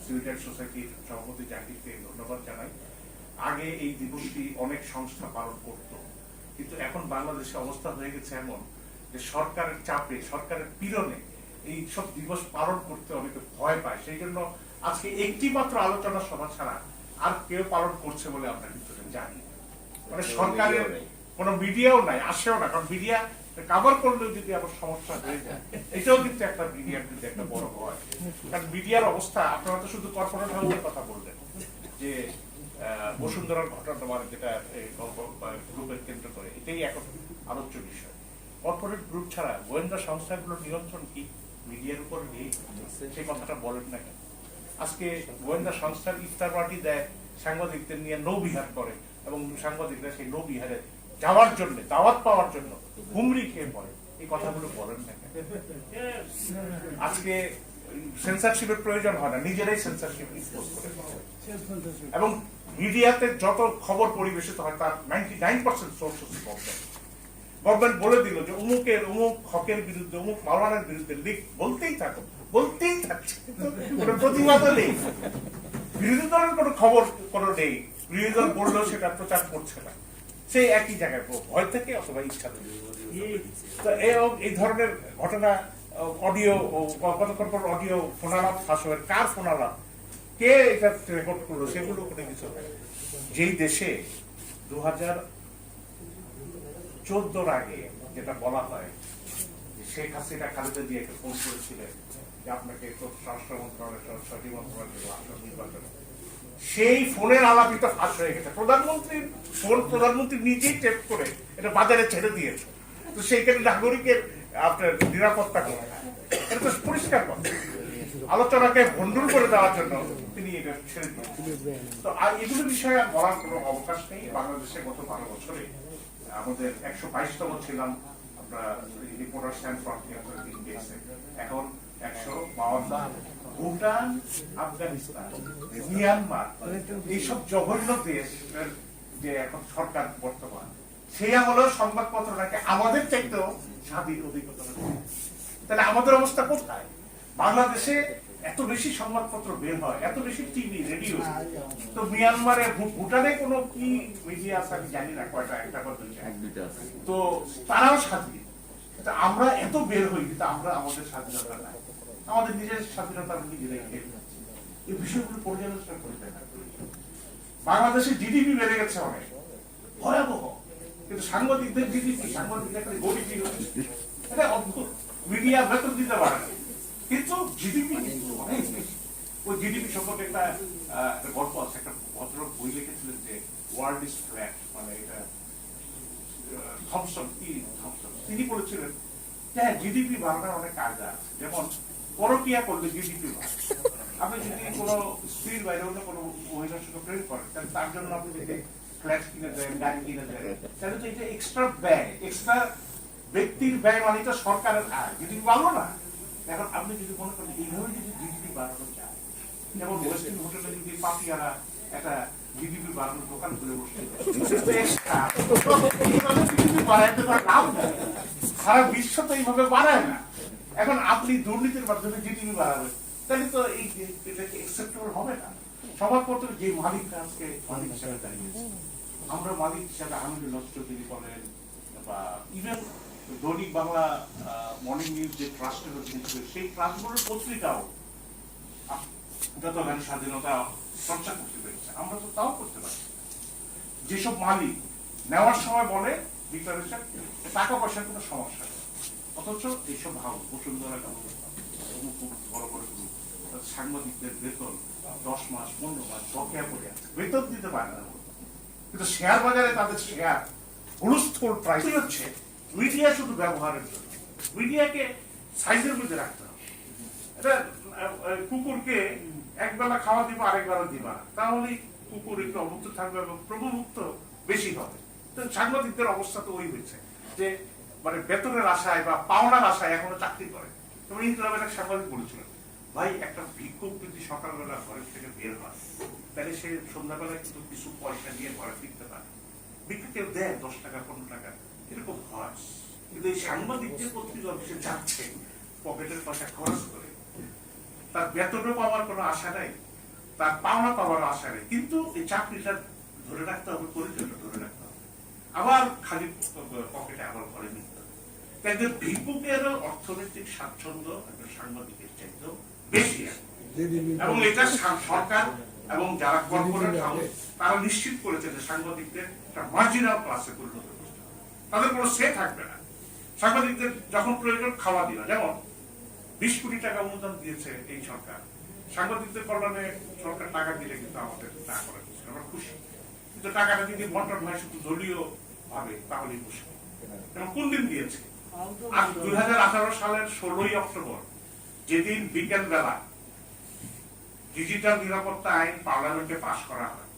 সিভিল সোসাইটির সভাপতি জাকিরকে ধন্যবাদ জানাই। আগে এই দিবসটি অনেক সংস্থা পালন করত, কিন্তু এখন বাংলাদেশে অবস্থা হয়ে গেছে এমন যে সরকারের চাপে, সরকারের পীড়নে এই সব দিবস পালন করতে অনেকে ভয় পায়। সেই জন্য আজকে একটি মাত্র আলোচনা সভা ছাড়া আর কেউ পালন করছে বলে আমরা কিন্তু জানি। মানে সরকারের কোন মিডিয়াও নাই, আসেও না, কারণ মিডিয়া কাভার করলেও যদি আবার সমস্যা হয়ে যায়, এটাও কিন্তু একটা মিডিয়ার কিন্তু একটা বড় ভয়। কারণ মিডিয়ার অবস্থা, আপনারা তো শুধু কর্পোরেট হাউসের কথা বললেন, যে বসুন্ধরার ঘটনা, মানে যেটা গ্রুপের কেন্দ্র করে, এটাই এখন আলোচ্য বিষয়। কর্পোরেট গ্রুপ ছাড়া গোয়েন্দা সংস্থাগুলোর নিয়ন্ত্রণ কি মিডিয়ার উপর নেই? সেই কথাটা বলেন না কেন? আজকে গোয়েন্দা সংস্থার ইফতার পার্টি দেয়, সাংবাদিকদের নিয়ে নৌবিহার করে, এবং সাংবাদিকরা সেই নৌবিহারে যাওয়ার জন্য, দাওয়াত পাওয়ার জন্য হুমড়ি খেয়ে পড়ে। এই কথাগুলো বলেন না কেন? আজকে সেন্সরশিপের প্রয়োজন হয় না, নিজেরাই সেন্সরশিপ ইম্পোজ করে। এবং মিডিয়াতে যত খবর পরিবেশিত হয় তার 99% সোর্স হচ্ছে গভর্নমেন্ট। গভর্নমেন্ট বলে দিল যে অমুকের, অমুক হকের বিরুদ্ধে, অমুক মাওলানার বিরুদ্ধে লিখ, বলতেই থাকো, বলতেই থাকছে, কোনো প্রতিবাদও নেই। বিরোধী দলের কোনো খবর কোনো নেই, বিরোধী দল বললেও সেটা প্রচার করছে না, সেই একই জায়গায় ভয় থেকে অথবা ইচ্ছা থেকে। তো এই ধরনের ঘটনা, অডিও, কতক্ষণ পর অডিও ফোনালাপ ফাঁস হয়, কার ফোনালাপ, কে এটা রেকর্ড করলো, সেগুলো কোনো কিছু হয়। যেই দেশে 2014 আগে যেটা বলা হয় শেখ হাসিনা খালেদা জিয়াকে ফোন করেছিলেন যে আপনাকে স্বরাষ্ট্র মন্ত্রণালয় সচিব মন্ত্রণালয় আসন নির্বাচন, সেই ফোনের আলাপিত ফাঁস হয়ে গেছে। প্রধানমন্ত্রীর ফোন প্রধানমন্ত্রী নিজেই টেপ করে এটা বাজারে ছেড়ে দিয়েছে। তো সেইখানে নাগরিকের আপনার নিরাপত্তা করে, এটা তো পরিষ্কার কথা। আলোচনাকে ভণ্ডুল করে দেওয়ার জন্য তিনি এটা ছেড়ে দিয়েছেন। তো আর এগুলো বিষয়ে আর বলার কোনো অবকাশ নেই। বাংলাদেশে গত 12 বছরে আমাদের 122তম ছিলাম আমরা রিপোর্টার স্ট্যান্ড ফ্রন্টিয়ার ইন্ডেক্সে, এখন 152। ভুটান, আফগানিস্তান, মিয়ানমার, এইসব জঘন্য দেশ যে এখন সরকার বর্তমান, সেই আমলেও সংবাদপত্রটাকে আমাদের চাইতেও স্বাধীন অধিকতর। তাহলে আমাদের অবস্থা কোথায়? বাংলাদেশে এত বেশি সংবাদপত্র বের হয়, এত বেশি টিভি রেডিও, তো মিয়ানমারে ভুটানে কোনো কি মিডিয়া আছে আমি জানি না, কয়টা, একটা বা দুইটা, তো তারাও স্বাধীন। আমরা এত বের হই কিন্তু আমরা আমাদের স্বাধীনতা নাই, আমাদের নিজের স্বাধীনতা আমরা নিজেরাই খেয়ে যাচ্ছি। এই বিষয়গুলো পর্যালোচনা করতে না। বাংলাদেশের জিডিপি বেড়ে গেছে অনেক ভয়াবহ, কিন্তু সাংবাদিকদের জিডিপি, সাংবাদিকদের গরিব, এটা অদ্ভুত। মিডিয়া বেতন দিতে পারে না, কিন্তু জিডিপি অনেক বেশি। ওই জিডিপি সম্পর্কে একটা গল্প আছে। একটা ভদ্রলোক বই লিখেছিলেন যে ওয়ার্ল্ড ইজ ফ্ল্যাট, মানে এটা থমসন, তিনি বলেছিলেন যে হ্যাঁ, জিডিপি বাড়ানোর অনেক কায়দা আছে। যেমন পরকিয়া করলে জিডিপি বাড়ে। আপনি যদি কোনো স্ত্রীর বাইরে অন্য কোনো মহিলার সঙ্গে প্রেম করেন, তাহলে তার জন্য আপনি যদি ফ্ল্যাট কিনে দেন, গাড়ি কিনে দেন, তাহলে তো এটা এক্সট্রা ব্যয়, এক্সট্রা ব্যক্তির ব্যয়, মানে এটা সরকারের আয়, জিডিপি বাড়লো না। এখন আপনি যদি মনে করেন এইভাবে যদি জিডিপি বাড়ানো যায়, যেমন ওয়েস্টার্ন হোটেলে যদি পাপিয়ারা একটা জিডিপি বাড়ানোর দোকান করে বসছিল, সারা বিশ্ব তো এইভাবে বাড়ায় না। এখন আপনি দুর্নীতির মাধ্যমে জিডিপি বাড়াবেন, তাহলে তো এই এটাকে অ্যাকসেপ্টেবল হবে না। সংবাদপত্রের যে মালিকরা আজকে মালিক হিসাবে দাঁড়িয়েছে, আমরা মালিক হিসাবে আমিনুল চৌধুরী বলেন, বা ইভেন দৈনিক বাংলা, মর্নিং নিউজ যে ট্রাস্টের সেই ট্রাস্টগুলোর পত্রিকাও যতখানি স্বাধীনতা চর্চা করতে পেরেছে, আমরা তো তাও করতে পারছি। যেসব মালিক নেওয়ার সময় বলে ডিক্লারেশন টাকা পয়সার কোনো সমস্যা নেই, অথচ এইসব ভাব বসুন্ধরা বড় বড় গ্রুপ সাংবাদিকদের বেতন 10 মাস 15 মাস বকেয়া পড়ে আছে, বেতন দিতে পারে না। কিন্তু শেয়ার বাজারে তাদের শেয়ার হুলস্থুল প্রাইস হচ্ছে। মিডিয়া শুধু ব্যবহারের জন্য, মিডিয়াকে সাইজের মধ্যে রাখতে হবে। এটা কুকুরকে একবেলা খাওয়া দিবা, আরেকবেলা দিবা, তাহলে কুকুর একটু অভুক্ত থাকবে এবং প্রভুভুক্ত বেশি হবে। তো সাংবাদিকদের অবস্থা তো ওই হয়েছে যে মানে বেতনের আশায় বা পাওনার আশায় এখনো চাকরি করে। তুমি ইনকলাবের এক সাংবাদিক বলেছিলেন, ভাই একটা ভিক্ষুক যদি সকালবেলা ঘরের থেকে বের হয়, তাহলে সে সন্ধ্যাবেলায় কিন্তু কিছু পয়সা নিয়ে ঘরে ফিরতে পারে। ভিক্ষা কেউ দেয় 10 টাকা 15 টাকা, এরকম হয়। কিন্তু এই সাংবাদিক যে পত্রিকা অফিসে যাচ্ছে পকেটের পয়সা খরচ করে, তার বেতনও পাওয়ার কোনো আশা নেই, তার পাওনা পাওয়ার আশা নেই, কিন্তু এই চাকরিটা ধরে রাখতে হবে, পরিচয়টা ধরে রাখতে হবে, আবার খালি পকেটে আবার ঘরে নিতে হবে। তাদের ভিক্ষুকের অর্থনৈতিক স্বাচ্ছন্দ্য একজন সাংবাদিকের চাইতেও বেশি, এবং এটা সরকার এবং যারা কর্পোরেট হাউস তারা নিশ্চিত করেছে যে সাংবাদিকদের একটা মার্জিনাল ক্লাসে পরিণত করতে হবে, তাদের কোনো সে থাকবে না। সাংবাদিকদের যখন প্রয়োজন খাওয়া দিল, যেমন 20 কোটি টাকা অনুদান দিয়েছে এই সরকার, সাংবাদিকদের কল্যাণে সরকার টাকা দিলে কিন্তু আমাদের না করা কিছু, আমরা খুশি। কিন্তু টাকাটা যদি বন্টন হয় শুধু দলীয় ভাবে, তাহলেই খুশি। এবং কোন দিন দিয়েছে? 2018 সালের 16ই অক্টোবর, যেদিন বিকেল বেলা ডিজিটাল নিরাপত্তা আইন পার্লামেন্টে পাশ করা হয়,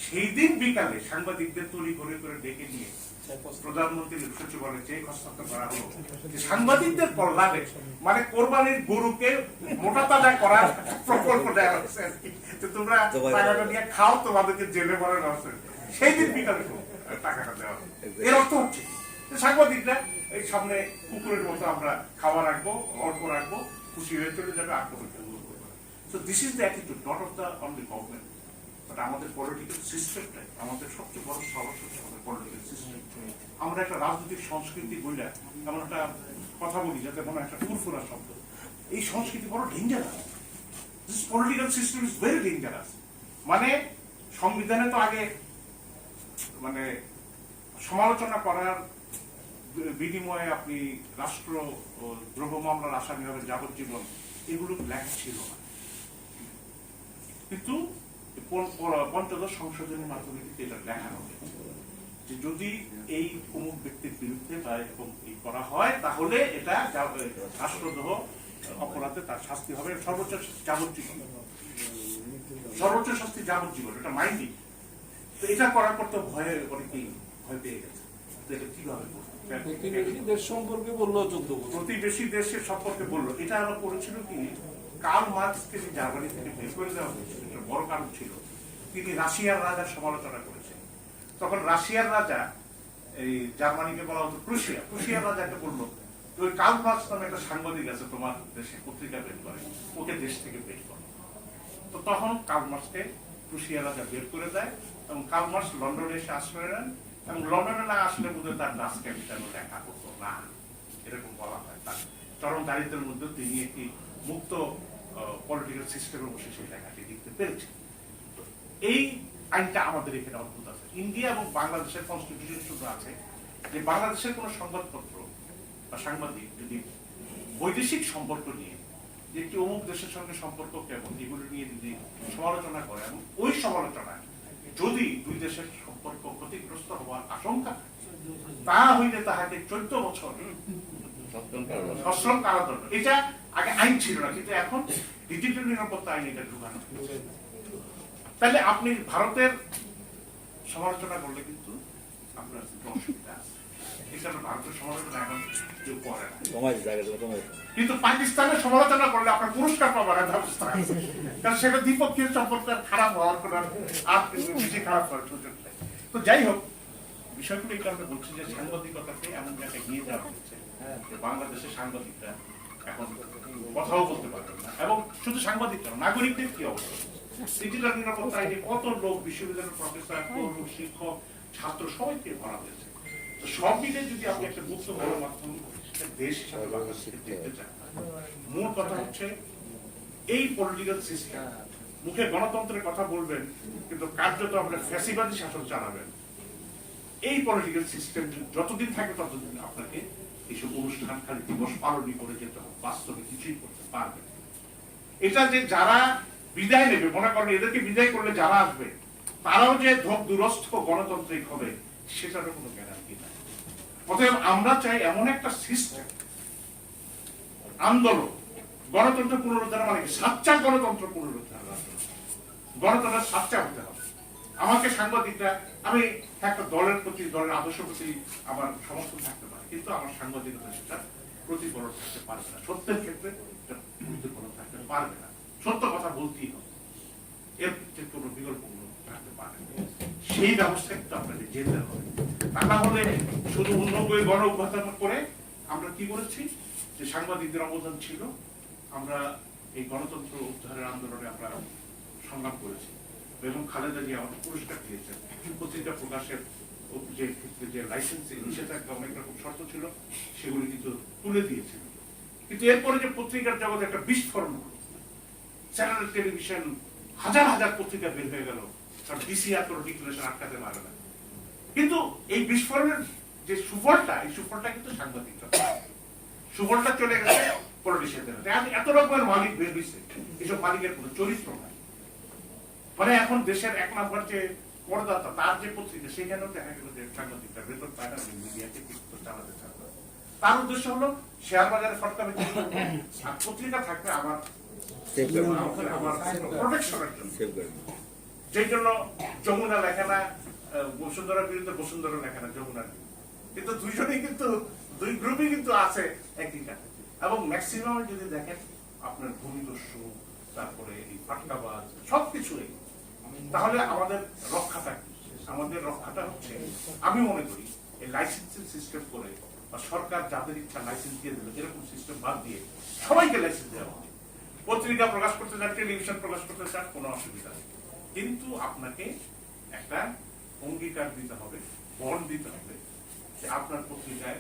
সেই দিন বিকালে সাংবাদিকদের তৈরি করে করে ডেকে নিয়ে প্রধানমন্ত্রীর সচিবালয়ে চেক হস্তান্তর করা হলো যে সাংবাদিকদের কল্যাণে, মানে কোরবানির গরুকে মোটা তাজা করার প্রকল্প দেওয়া হচ্ছে, তোমরা টাকাটা নিয়ে খাও, তোমাদেরকে জেলে ভরার ব্যবস্থা। সেই দিন বিকালে টাকাটা দেওয়া হবে। এর অর্থ হচ্ছে সাংবাদিকরা এই সামনে কুকুরের মতো আমরা খাওয়া রাখবো, অল্প রাখবো, খুশি হয়ে চলে যাবে, আত্মহত্যা করবো। So this is the attitude, not of the only government, but আমাদের পলিটিক্যাল সিস্টেমটাই আমাদের সবচেয়ে বড় সমস্যা হচ্ছে আমাদের পলিটিক্যাল সিস্টেম। আমরা একটা রাজনৈতিক সংস্কৃতি বইলা এমন একটা কথা বলি যাতে মনে একটা ফুরফুরা শব্দ, এই সংস্কৃতি বড় dangerous. This political system is very dangerous. মানে সংবিধানে তো আগে মানে সমালোচনা করার বিনিময়ে আপনি রাষ্ট্র ও দ্রব্য মামলার আসামি হবে যাবজ্জীবন, এগুলো লেখা ছিল না। কিন্তু পঞ্চদশ সংশোধনের মাধ্যমে কিন্তু এটা লেখা হবে যে যদি এই অমুক ব্যক্তির বিরুদ্ধে বা এরকম করা হয় তাহলে এটা রাষ্ট্রদ্রোহ অপরাধে তার শাস্তি হবে সর্বোচ্চ যাবজ্জীবন, সর্বোচ্চ শাস্তি যাবজ্জীবন। এটা মাইন্ডি। তো এটা করার পর তো ভয়ে অনেকেই ভয় পেয়ে গেছে, এটা কিভাবে
দেশ সম্পর্কে বললো 14 বছর,
প্রতিবেশী দেশের সম্পর্কে বললো। এটা আমরা করেছিল কি, কার্ল মার্কসকে যে জার্মানি থেকে বের করে দেওয়া হয়েছে, এটা বড় কারণ ছিল। তিনি রাশিয়ার রাজার সমালোচনা করেছেন। তখন রাশিয়ার রাজা, এই জার্মানিকে বলা হতো প্রুশিয়া, প্রুশিয়ার রাজাকে বললো ওই কার্ল মার্কস নামে একটা সাংবাদিক আছে তোমার দেশে, পত্রিকা বের করে, ওকে দেশ থেকে বের করো। তো তখন কার্ল মার্কসকে প্রুশিয়া রাজা বের করে দেয় এবং কার্ল মার্কস লন্ডনে এসে আশ্রয় নেন এবং লন্ডনে না আসলে বোধহয় তার ডাচ ক্যাপিটাল দেখা করতো না, এরকম বলা হয়। তার চরম দারিদ্রের মধ্যে তিনি একটি মুক্ত পলিটিক্যাল সিস্টেমে বসে সেই লেখাটি লিখতে পেরেছেন। এই আইনটা আমাদের এখানে অদ্ভুত আছে। ইন্ডিয়া এবং বাংলাদেশের কনস্টিটিউশন শুধু আছে যে বাংলাদেশের কোন সংবাদপত্র বা সাংবাদিক যদি বৈদেশিক সম্পর্ক নিয়ে যে একটি অমুক দেশের সঙ্গে সম্পর্ক কেমন এগুলো নিয়ে যদি সমালোচনা করে এবং ওই সমালোচনায় যদি দুই দেশের সম্পর্ক ক্ষতিগ্রস্ত হওয়ার আশঙ্কা তা হইলে তাহাকে 14 বছর সশ্রম কারাদণ্ড। এটা আগে আইন ছিল না, কিন্তু এখন ডিজিটাল নিরাপত্তা আইন এটা ঢুকানো হয়েছে। তাহলে আপনি ভারতের সমালোচনা করলে কিন্তু আপনার অসুবিধা আছে। এছাড়া ভারতের সমালোচনা এখন কেউ করে না, কিন্তু পাকিস্তানের সমালোচনা করলে আপনার পুরস্কার পাবার ব্যবস্থা আছে, কারণ সেটা দ্বিপক্ষীয় সম্পর্ক খারাপ হওয়ার কোন আর বেশি খারাপ করার সুযোগ নেই। তো যাই হোক, বিষয়গুলো এই কারণে বলছি যে সাংবাদিকতাকে এমন জায়গায় নিয়ে যাওয়া হচ্ছে যে বাংলাদেশের সাংবাদিকরা এখন কথাও বলতে পারবেন না। এবং শুধু সাংবাদিকরা, নাগরিকদের কি অবস্থা, ডিজিটাল নিরাপত্তা আইনে কত লোক, বিশ্ববিদ্যালয়ের প্রফেসর, কর্মী, শিক্ষক, ছাত্র সবাইকে ধরা হয়েছে। তো সব মিলে যদি আপনি একটা মুক্ত গণমাধ্যম দেশ হিসাবে বাংলাদেশকে দেখতে চান, মূল কথা হচ্ছে এই পলিটিক্যাল সিস্টেম, মুখে গণতন্ত্রের কথা বলবেন কিন্তু কার্যত আপনার ফ্যাসিবাদী শাসন চালাবেন, এই পলিটিক্যাল সিস্টেম যতদিন থাকে ততদিন আপনাকে এইসব অনুষ্ঠান খালি দিবস পালনই করে যেতে হবে, বাস্তবে কিছুই করতে পারবে। এটা যে যারা বিদায় নেবে, মনে করেন এদেরকে বিদায় করলে যারা আসবে তারাও যে দুরস্থ গণতান্ত্রিক হবে সেটারও কোনো গ্যারান্টি নাই। অতএব আমরা চাই এমন একটা সিস্টেম, আন্দোলন, গণতন্ত্র পুনরুদ্ধার মানে কি, সাচ্চা গণতন্ত্র পুনরুদ্ধার, গণতন্ত্রের সাচ্চা হতে হবে। আমাকে সাংবাদিকরা, আমি একটা দলের প্রতি, দলের আদর্শ প্রতি আমার সমর্থন থাকতে পারে, কিন্তু আমার সাংবাদিকতা সেটা প্রতিফলন থাকতে পারবে না, সত্যের ক্ষেত্রে প্রতিফলন থাকতে পারবে না। সত্য কথা বলতেই হবে, এর কোনো বিকল্প থাকতে পারে না। সেই ব্যবস্থা কিন্তু আপনাকে যেতে হবে। তা না হলে শুধু উন্নয়ন গণ অভ্যুত্থান করে আমরা কি করেছি যে সাংবাদিকদের অবদান ছিল, আমরা এই গণতন্ত্র উদ্ধারের আন্দোলনে আমরা সংগ্রাম করেছি এবং খালেদা জিয়া আমাদের পুরস্কার দিয়েছেন। পত্রিকা প্রকাশের যে ক্ষেত্রে যে লাইসেন্সিং নিষেধাজ্ঞা অনেক রকম শর্ত ছিল সেগুলি কিন্তু তুলে দিয়েছিল। কিন্তু এরপরে যে পত্রিকার জগতে একটা বিস্ফোরণ হলো, চ্যানেল টেলিভিশন হাজার হাজার পত্রিকা বের হয়ে গেল, কারণ ডিসিআর কোনো ডিক্লারেশন আটকাতে পারে না। কিন্তু এই বিস্ফোরণের যে সুফলটা, এই সুফলটা কিন্তু সাংবাদিকরা, সুফলটা চলে গেছে পলিটিশিয়ানদের হাতে। এত রকমের মালিক বের হয়েছে, এসব মালিকের কোনো চরিত্র নাই। মানে এখন দেশের এক নাম্বার যে করদাতা, তার যে পত্রিকা, সেখানেও দেখা গেল যে সাংবাদিকরা বেতন পায় না, মিডিয়াকে চালাতে চায়। তার উদ্দেশ্য হলো শেয়ার বাজারে ফটকা বেঁচে, আর পত্রিকা থাকবে আমার প্রোটেকশনের জন্য। সেই জন্য যমুনা লেখা না বসুন্ধরার বিরুদ্ধে, বসুন্ধরা লেখা না যমুনার বিরুদ্ধে, কিন্তু দুইজনেই কিন্তু দুই গ্রুপই কিন্তু আছে একই কাছে। এবং ম্যাক্সিমাম যদি দেখেন আপনার ভূমিদস্যু, তারপরে এই ফাটকাবাজ সবকিছু, তাহলে আমাদের রক্ষাটা কি? আমাদের রক্ষাটা হচ্ছে, আমি মনে করি এই লাইসেন্সিং সিস্টেম করে বা সরকার যাদের ইচ্ছা লাইসেন্স দিয়ে দিল, এরকম সিস্টেম বাদ দিয়ে সবাইকে লাইসেন্স দেওয়া হবে। পত্রিকা প্রকাশ করতে চান, টেলিভিশন প্রকাশ করতে চান, কোনো অসুবিধা নেই, কিন্তু আপনাকে একটা অঙ্গীকার দিতে হবে, বন্ড দিতে হবে যে আপনার পত্রিকায়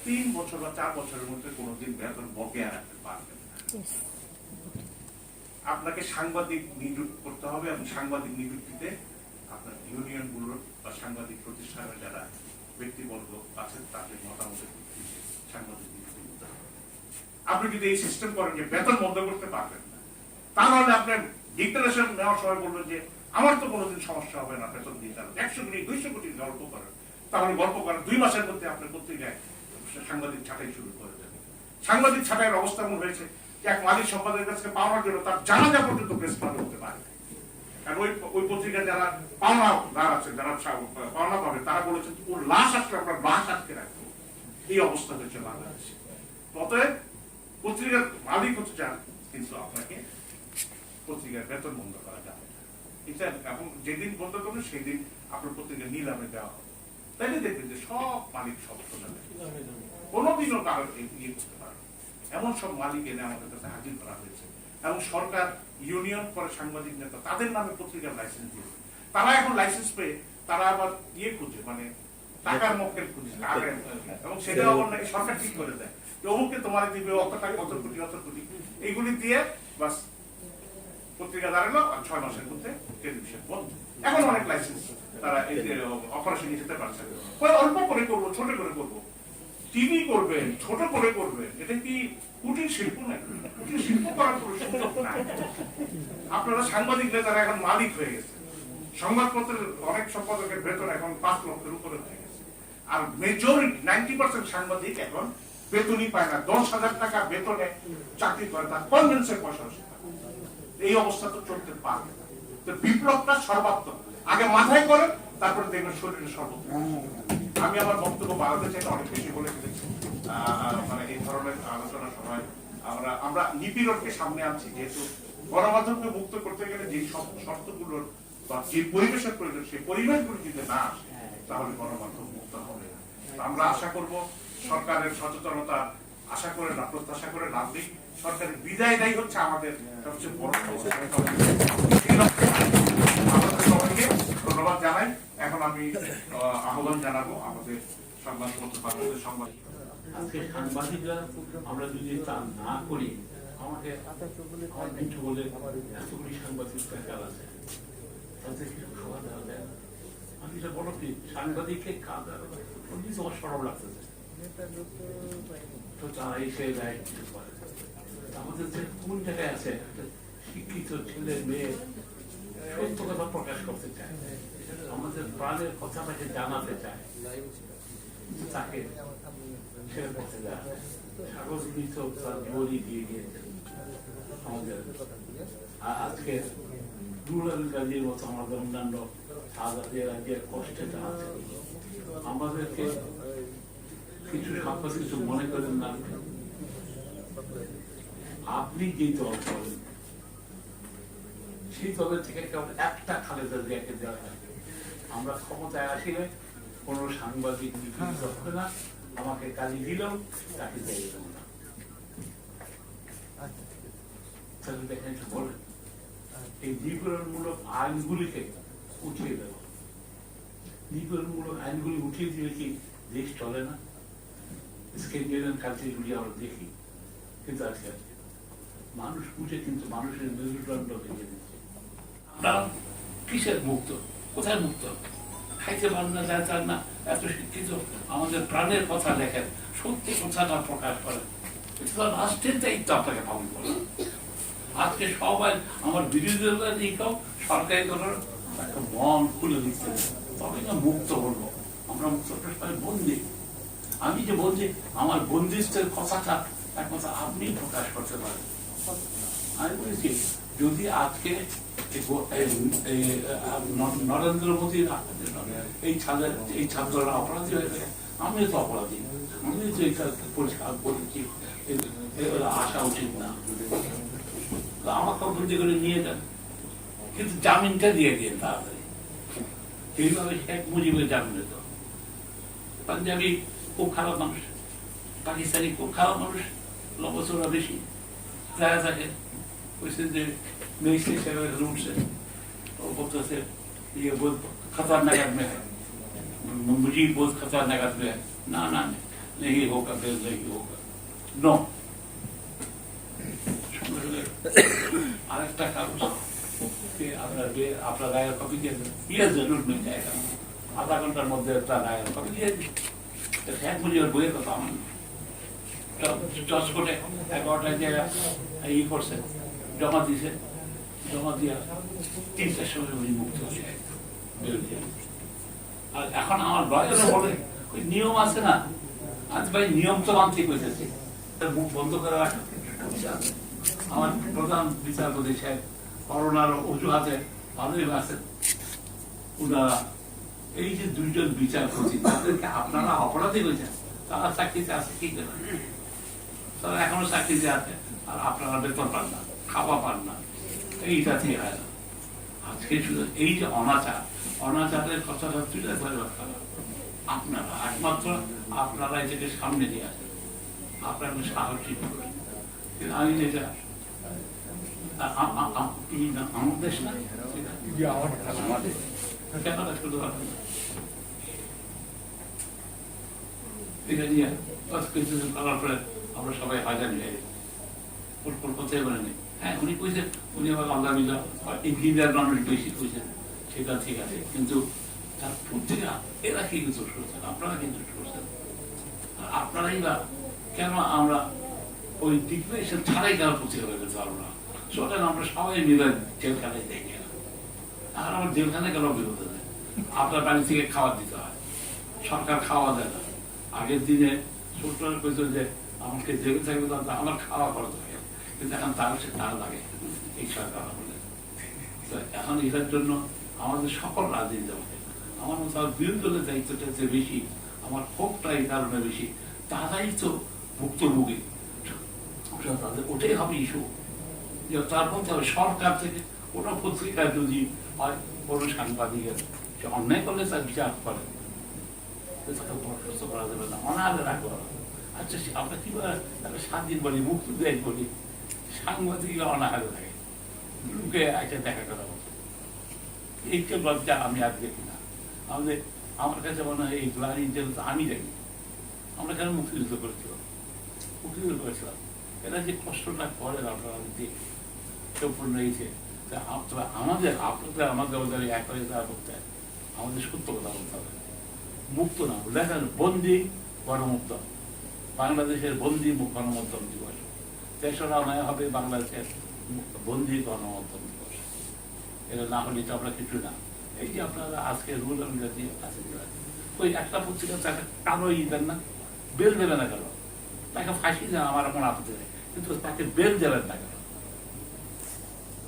3 বছর বা 4 বছরের মধ্যে কোনোদিন বেতন বকেয়া রাখতে পারবেন না। আপনাকে সাংবাদিক নিযুক্ত করতে হবে এবং সাংবাদিক নিযুক্তিতে আপনার ইউনিয়ন গুলোর বা সাংবাদিক প্রতিষ্ঠানের যারা ব্যক্তিবর্গ আছেন তাদের মতামতের ভিত্তিতে সাংবাদিক নিযুক্ত করতে হবে। আপনি যদি এই সিস্টেম করেন যে বেতন বন্ধ করতে পারবেন না, তাহলে আপনি ডিক্লারেশন নেওয়ার সময় বলবেন যে আমার তো কোনোদিন সমস্যা হবে না বেতন দিয়ে যাবেন, 100 কোটি 200 কোটি গল্প করেন, তাহলে গল্প করেন 2 মাসের মধ্যে আপনার পত্রিকায় সাংবাদিক ছাঁটাই শুরু করে দেবেন। সাংবাদিক ছাঁটাইয়ের অবস্থা মনে হয়েছে যে এক মালিক সম্পাদকের কাছে পাওনার জন্য তার জানাজা পর্যন্ত প্রেস ক্লাবে হতে পারে। কারণ ওই পত্রিকা যারা পাওনাদার আছে, যারা পাওনা পাবে, তারা বলেছেন ওর লাশ আসলে আমরা লাশ আটকে রাখবো। এই অবস্থা হয়েছে বাংলাদেশে। অতএব পত্রিকার মালিক হতে চান, কিন্তু আপনাকে পত্রিকার বেতন বন্ধ করা যাবে না। এটা এখন যেদিন বন্ধ করবেন সেই দিন আপনার পত্রিকা নিলামে দেওয়া হবে, তাইলে দেখবেন যে সব মালিক সব যাবে, কোনোদিনও কারো ইয়ে করতে পারে। এমন সব মালিক এনে আমাদের কাছে হাজির করা হয়েছে, এবং সরকার ইউনিয়ন করে সাংবাদিক নেতা তাদের নামে পত্রিকার লাইসেন্স দিয়েছে। তারা এখন লাইসেন্স পেয়ে তারা আবার ইয়ে খুঁজে, মানে টাকার মক্কেল খুঁজে, এবং সেটা আবার নাকি সরকার ঠিক করে দেয় যে অমুককে তোমার দিবে অত টাকা, অত কোটি এইগুলি দিয়ে বাস পত্রিকা দাঁড়ালো, আর 6 মাসের মধ্যে টেলিভিশন বন্ধ। এখন অনেক লাইসেন্স তারা অপারেশনে যেতে পারছে, অল্প করে করবো, ছোট করে করবো, টিভি করবেন, ছোট করে করবেন, এটা কি কুটির শিল্প নাকি? কুটির শিল্প করার কোনো সুযোগ নাই। আপনারা সাংবাদিক নেতারা এখন মালিক হয়ে গেছে, সংবাদপত্রের অনেক সম্পাদকের বেতন এখন 5 লক্ষের উপরে হয়ে গেছে, আর মেজরিটি 90% সাংবাদিক এখন বেতনই পায় না। 10,000 টাকা বেতনে চাকরি করে, তার কনভেন্সের পয়সা। এই অবস্থা তো চলতে পারবে না। তো বিপ্লবটা সর্বাত্মক, আগে মাথায় করেন, তারপরে দেখবেন শরীরে সর্বত্র। আমি আমার বক্তব্য বাড়াতে চাই, অনেক বেশি বলে ফেলেছি। মানে এই ধরনের আলোচনার সময় আমরা নিপীড়নকে সামনে আনছি, যেহেতু গণমাধ্যমকে মুক্ত করতে গেলে যে সব শর্তগুলোর বা যে পরিবেশের প্রয়োজন, সেই পরিবেশগুলো যদি না আসে তাহলে গণমাধ্যম মুক্ত হবে না। আমরা আশা করব সরকারের সচেতনতা, আশা করে না, প্রত্যাশা করে লাভ নেই। সরকারের বিদায়টাই হচ্ছে আমাদের সবচেয়ে বড় সমস্যা। সবাইকে ধন্যবাদ জানাই। এখন আমি আহ্বান জানাবো আমাদের সংবাদপত্র বাংলাদেশ সংবাদ।
আজকে সাংবাদিকরা আমরা যদি তা না করি, আমাকে আমার মিঠু বলে এতগুলি সাংবাদিক দরকার আছে, তাদের কিছু খাওয়া দেওয়া যায় না। আমি যেটা বলো কি, সাংবাদিককে খাওয়া দেওয়া আমার সরব লাগতেছে, তো তারা এসে দেয় কিছু করে। আমাদের যে কোন জায়গায় আছে শিক্ষিত ছেলে মেয়ে সত্য কথা প্রকাশ করতে চায়, আমাদের প্রাণের কথাটাকে জানাতে চায়, তাকে ছেড়ে পড়তে দেয়। সাগর মিত্র তার জীবনই দিয়ে গিয়েছেন আমাদের। আজকে রুরাল গাজীর মতো আমাদের অন্যান্য আজাদের রাজ্যের কষ্টটা আছে। আমাদেরকে কিছু সাংবাদিক কিছু মনে করেন না, আপনি যেই দল করেন সেই দলের থেকে কেবল একটা খালেদা জিয়াকে দেওয়া হয়। আমরা ক্ষমতায় আসিলে কোন সাংবাদিক নিপীড়িত হবে না, আমাকে গালি দিলেও তাকে দিয়ে দেব না। তাহলে দেখেন বলেন, এই নিপীড়নমূলক আইনগুলিকে উঠিয়ে দেব। নিপীড়নমূলক আইনগুলি উঠিয়ে দিলে কি দেশ চলে না? স্ক্যান্ডিনেভিয়ান কান্ট্রিগুলি আমরা দেখি, কিন্তু আজকে মানুষ বুঝে কিন্তু মানুষের মেরুদণ্ড ভেঙে দিচ্ছে। আমরা কিসের মুক্ত? কোথায় মুক্ত? খাইতে পারেন না, যায় চান না, এত শিক্ষিত, আমাদের প্রাণের কথা দেখেন, সত্যি কথাটা প্রকাশ করেন, এটা তো রাষ্ট্রের দায়িত্ব আপনাকে পালন করেন। আজকে সবাই আমার বিরোধীরা দিকেও সরকারি করার একটা মন খুলে দিচ্ছে, তবে না মুক্ত হলো। আমরা মুক্ত বন্দি, আমি যে বলছি আমার বন্দিত্বের কথাটা একমাত্র আপনি প্রকাশ করতে পারেন। আমি বলেছি যদি আজকে নরেন্দ্র মোদীর এই ছাত্ররা অপরাধী হয়ে গেছে, আমিও তো অপরাধী, আমি তো এটা পরিষ্কার বলেছি, আসা উচিত না। আমাকে বন্দি করে নিয়ে যান, কিন্তু জামিনটা দিয়ে দিন তাড়াতাড়ি। এইভাবে শেখ মুজিবের জামিন দিত। পাঞ্জাবি খুব খারাপ মানুষ, পাকিস্তানি খুব খারাপ মানুষ, লবসরা বেশি দেখা থাকে। বলছেন যে মিনিস্ট্রি সাহেব উঠছে, ও বলতেছে ये बहुत खतरनाक आदमी है, मुझे बहुत खतरनाक आदमी है, ना ना नहीं होगा, फिर नहीं होगा, नो। আরেকটা কাগজ আপনার গায়ের কপি দিয়ে ये जरूर मिल जाएगा, আধা ঘন্টার মধ্যে একটা রায় কবে দিয়ে শেখ মুজিবের বইয়ের কথা আমার জজ কোর্টে 11টায় যে ই করছে জমা দিছে, জমা দিয়া 3টার সময় উনি মুক্ত হয়ে যায়। আর এখন আমার লয়াররা বলে ওই নিয়ম আছে না, আজ ভাই নিয়ম তো মানতে কইতেছে, মুখ বন্ধ করে রাখা। আমার প্রধান বিচারপতি সাহেব করোনার অজুহাতে ভালোই আছেন, ওনারা এই যে দুইজন বিচারপতি তাদেরকে আপনারা অপরাধী হয়েছেন, তারা চাকরিতে আছে কি করে? তারা এখনো চাকরিতে আছে আর আপনারা বেতন পান না, খাওয়া পান না, এইটা ঠিক হয় না। আজকে শুধু এই যে অনাচারের কথাটা তুলে ধরে আপনারা একমাত্র আপনারা এটাকে সামনে নিয়ে আসেন, আপনারা সাহসী করবেন। কিন্তু আমি যেটা আমার দেশ না, আমাদের কেনটা শুধু এটা নিয়ে কিছুদিন করার পরে আমরা সবাই হাজার নিয়ে কোথায় বলে নেই। হ্যাঁ উনি কইছেন, উনি আবার আল্লাহ মিল্লা ইঞ্জিনিয়ার মানুষ বেশি কইছেন, সেটা ঠিক আছে, কিন্তু তার পত্রিকা এরা কি কিন্তু করছেন, আপনারা কিন্তু করছেন। আপনারাই বা কেন আমরা ওই ডিক্লারেশন ছাড়াই কেন পত্রিকা হয়ে গেছে পারবো না? চলেন আমরা সবাই মিলে জেলখানায় দেখি, আর আমার জেলখানায় কেন বিরোধী দেয়? আপনার বাড়ি থেকে খাবার দিতে হয়, সরকার খাওয়া দেয় না। আগের দিনে ছোট্ট কইতো যে আমাকে জেলে থাকবে আমার খাওয়া খরচ লাগে, কিন্তু এখন তার সে তার লাগে এই সরকার বলে। তো এখন এটার জন্য আমাদের সকল রাজনীতি হবে। আমার মতো আর বিরোধী দলের দায়িত্বটা যে বেশি, আমার ক্ষোভটা এই কারণে বেশি, তারাই তো ভুক্তভোগী, তাদের ওটাই হবে ইস্যু। তার মধ্যে হবে সরকার থেকে কোনো পত্রিকায় যদি হয় কোনো সাংবাদিকের সে অন্যায় করলে তার বিচার করে, তাকে বরখাস্ত করা যাবে না, অনাহারে রাখবো। আচ্ছা আমরা কি তাকে স্বাধীন বলি, মুক্ত দেয় বলি, সাংবাদিকরা অনাহারে থাকে, লোকে একটা দেখা করা হতো। এইটা লজ্জা আমি আর দেখি না। আমার কাছে মনে হয় এই গ্লানি যেটা আমি দেখি, আমরা কেন মুক্তিযুদ্ধ করেছিলাম, মুক্তিযুদ্ধ করেছিলাম, এরা যে কষ্টটা করেন আপনারা দেখি সম্পূর্ণ হয়েছে। আপনাদের আমাদের এক হয়ে যাওয়া করতে হয়, আমাদের সত্য কথা বলতে হবে, মুক্ত না দেখেন বন্দি গণমুক্ত, বাংলাদেশের বন্দি গণমাধ্যম দিবস, 3রা মে হবে বাংলাদেশের বন্দি গণমাধ্যম দিবস। এটা না হলে তো আমরা কিছু না। এই যে আপনারা আজকে রুল অনুযায়ী আছে, ওই একটা পত্রিকা তাকে কারো দেন না, বেল দেবে না কেন? তাকে ফাঁসি দেন, আমার মনে আপত্তি নেই, কিন্তু তাকে বেল দেবেন না কেন?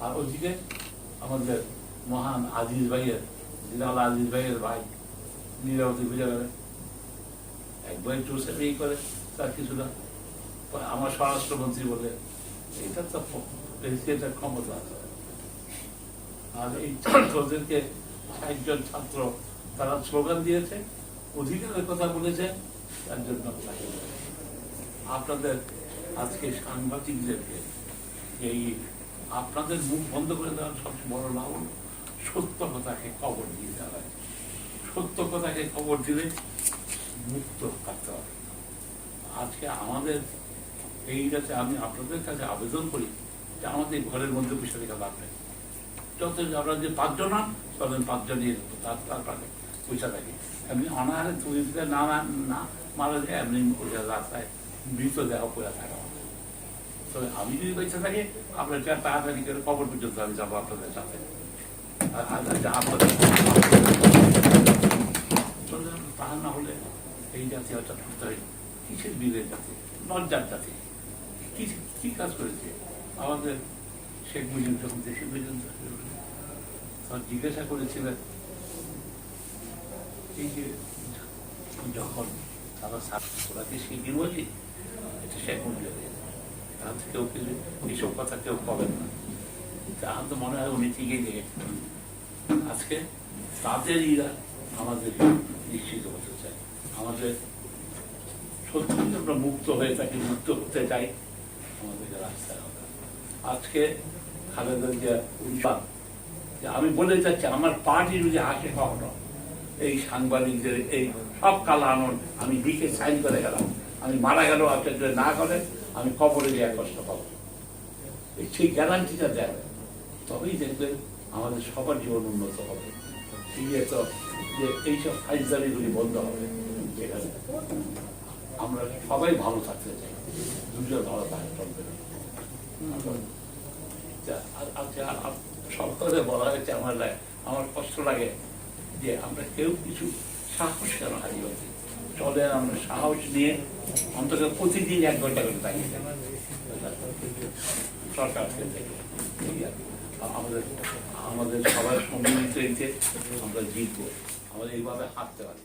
আর ওইদিকে আমাদের মহান আজিজ ভাইয়ের, জিনাল আজিজ ভাইয়ের ভাই নীরবতী বুঝে গেলেন, একবার চলছে এই করে তার কিছু না। আমার স্বরাষ্ট্রমন্ত্রী বলে এটা তো প্রেসিডেন্টের ক্ষমতা আছে। আর এই ওদেরকে 60 জন ছাত্র তারা স্লোগান দিয়েছে, অধিকারের কথা বলেছে, তার জন্য আপনাদের আজকে সাংবাদিকদেরকে এই আপনাদের মুখ বন্ধ করে দেওয়ার সবচেয়ে বড় লাভ হল সত্য কথাকে খবর দিয়ে দেওয়া। সত্য কথাকে খবর দিলে মুক্ত থাকতে হবে। আজকে আমাদের এইটাতে আমি আপনাদের কাছে আবেদন করি যে আমাদের ঘরের মধ্যে বসে রেখা লাগবে, যত আমরা যে 5 জন হন তখন 5 জনই তারপরে পয়সা থাকি। এমনি অনাহারে তুলে দিতে না মারা যায়, এমনি রাস্তায় মৃতদেহ পড়ে থাকা। তো আমি যদি বেঁচে থাকি আপনার তাড়াতাড়ি করে খবর পর্যন্ত আমি যাবো আপনাদের সাথে। তা না হলে এই জাতি হয়তো থাকতে হয় কিসের বীরের জাতি, লজ্জার জাতি। কি কাজ করেছে আমাদের শেখ মুজিব যখন দেশে জিজ্ঞাসা করেছিলেন, এই যে যখন তারা ওরাকে শিখি বলি এটা শেখ মুজিব, তার থেকেও কিছু এইসব কথা কেউ পাবেন না। আমার তো মনে হয় উনি ঠিকই দেখেছেন। আজকে তাদের ইরা আমাদের নিশ্চিত হতে চাই, আমাদের সত্যি আমরা মুক্ত হয়ে থাকি, মুক্ত হতে চাই, আমাদেরকে রাস্তায় হবে। আজকে খালেদা জিয়া আমি বলে যাচ্ছি আমার পার্টি যদি আসে কখনো এই সাংবাদিকদের এই সব কালানোর আমি লিখে সাইন করে গেলাম, আমি মারা গেল আপনার যদি না করে আমি কবরে গিয়ে কষ্ট পাবো, সেই গ্যারান্টিটা দেয়, তবেই দেখবেন আমাদের সবার জীবন উন্নত হবে। তো যে এইসব ফাইজদারিগুলি বন্ধ হবে, যেখানে আমরা সবাই ভালো থাকতে চাই, দুজন ভালো থাকতে চলবে না। আচ্ছা, সরকারে বলা হয়েছে আমার কষ্ট লাগে যে আমরা কেউ কিছু সাহস কেন হারিয়ে হচ্ছে, চলে আমরা সাহস নিয়ে অন্তত প্রতিদিন 1 ঘন্টা করে দাঁড়িয়ে সরকারকে থেকে আমাদের সবার সম্মিলিত আমরা জিতবো, আমাদের এইভাবে হাঁটতে পারি।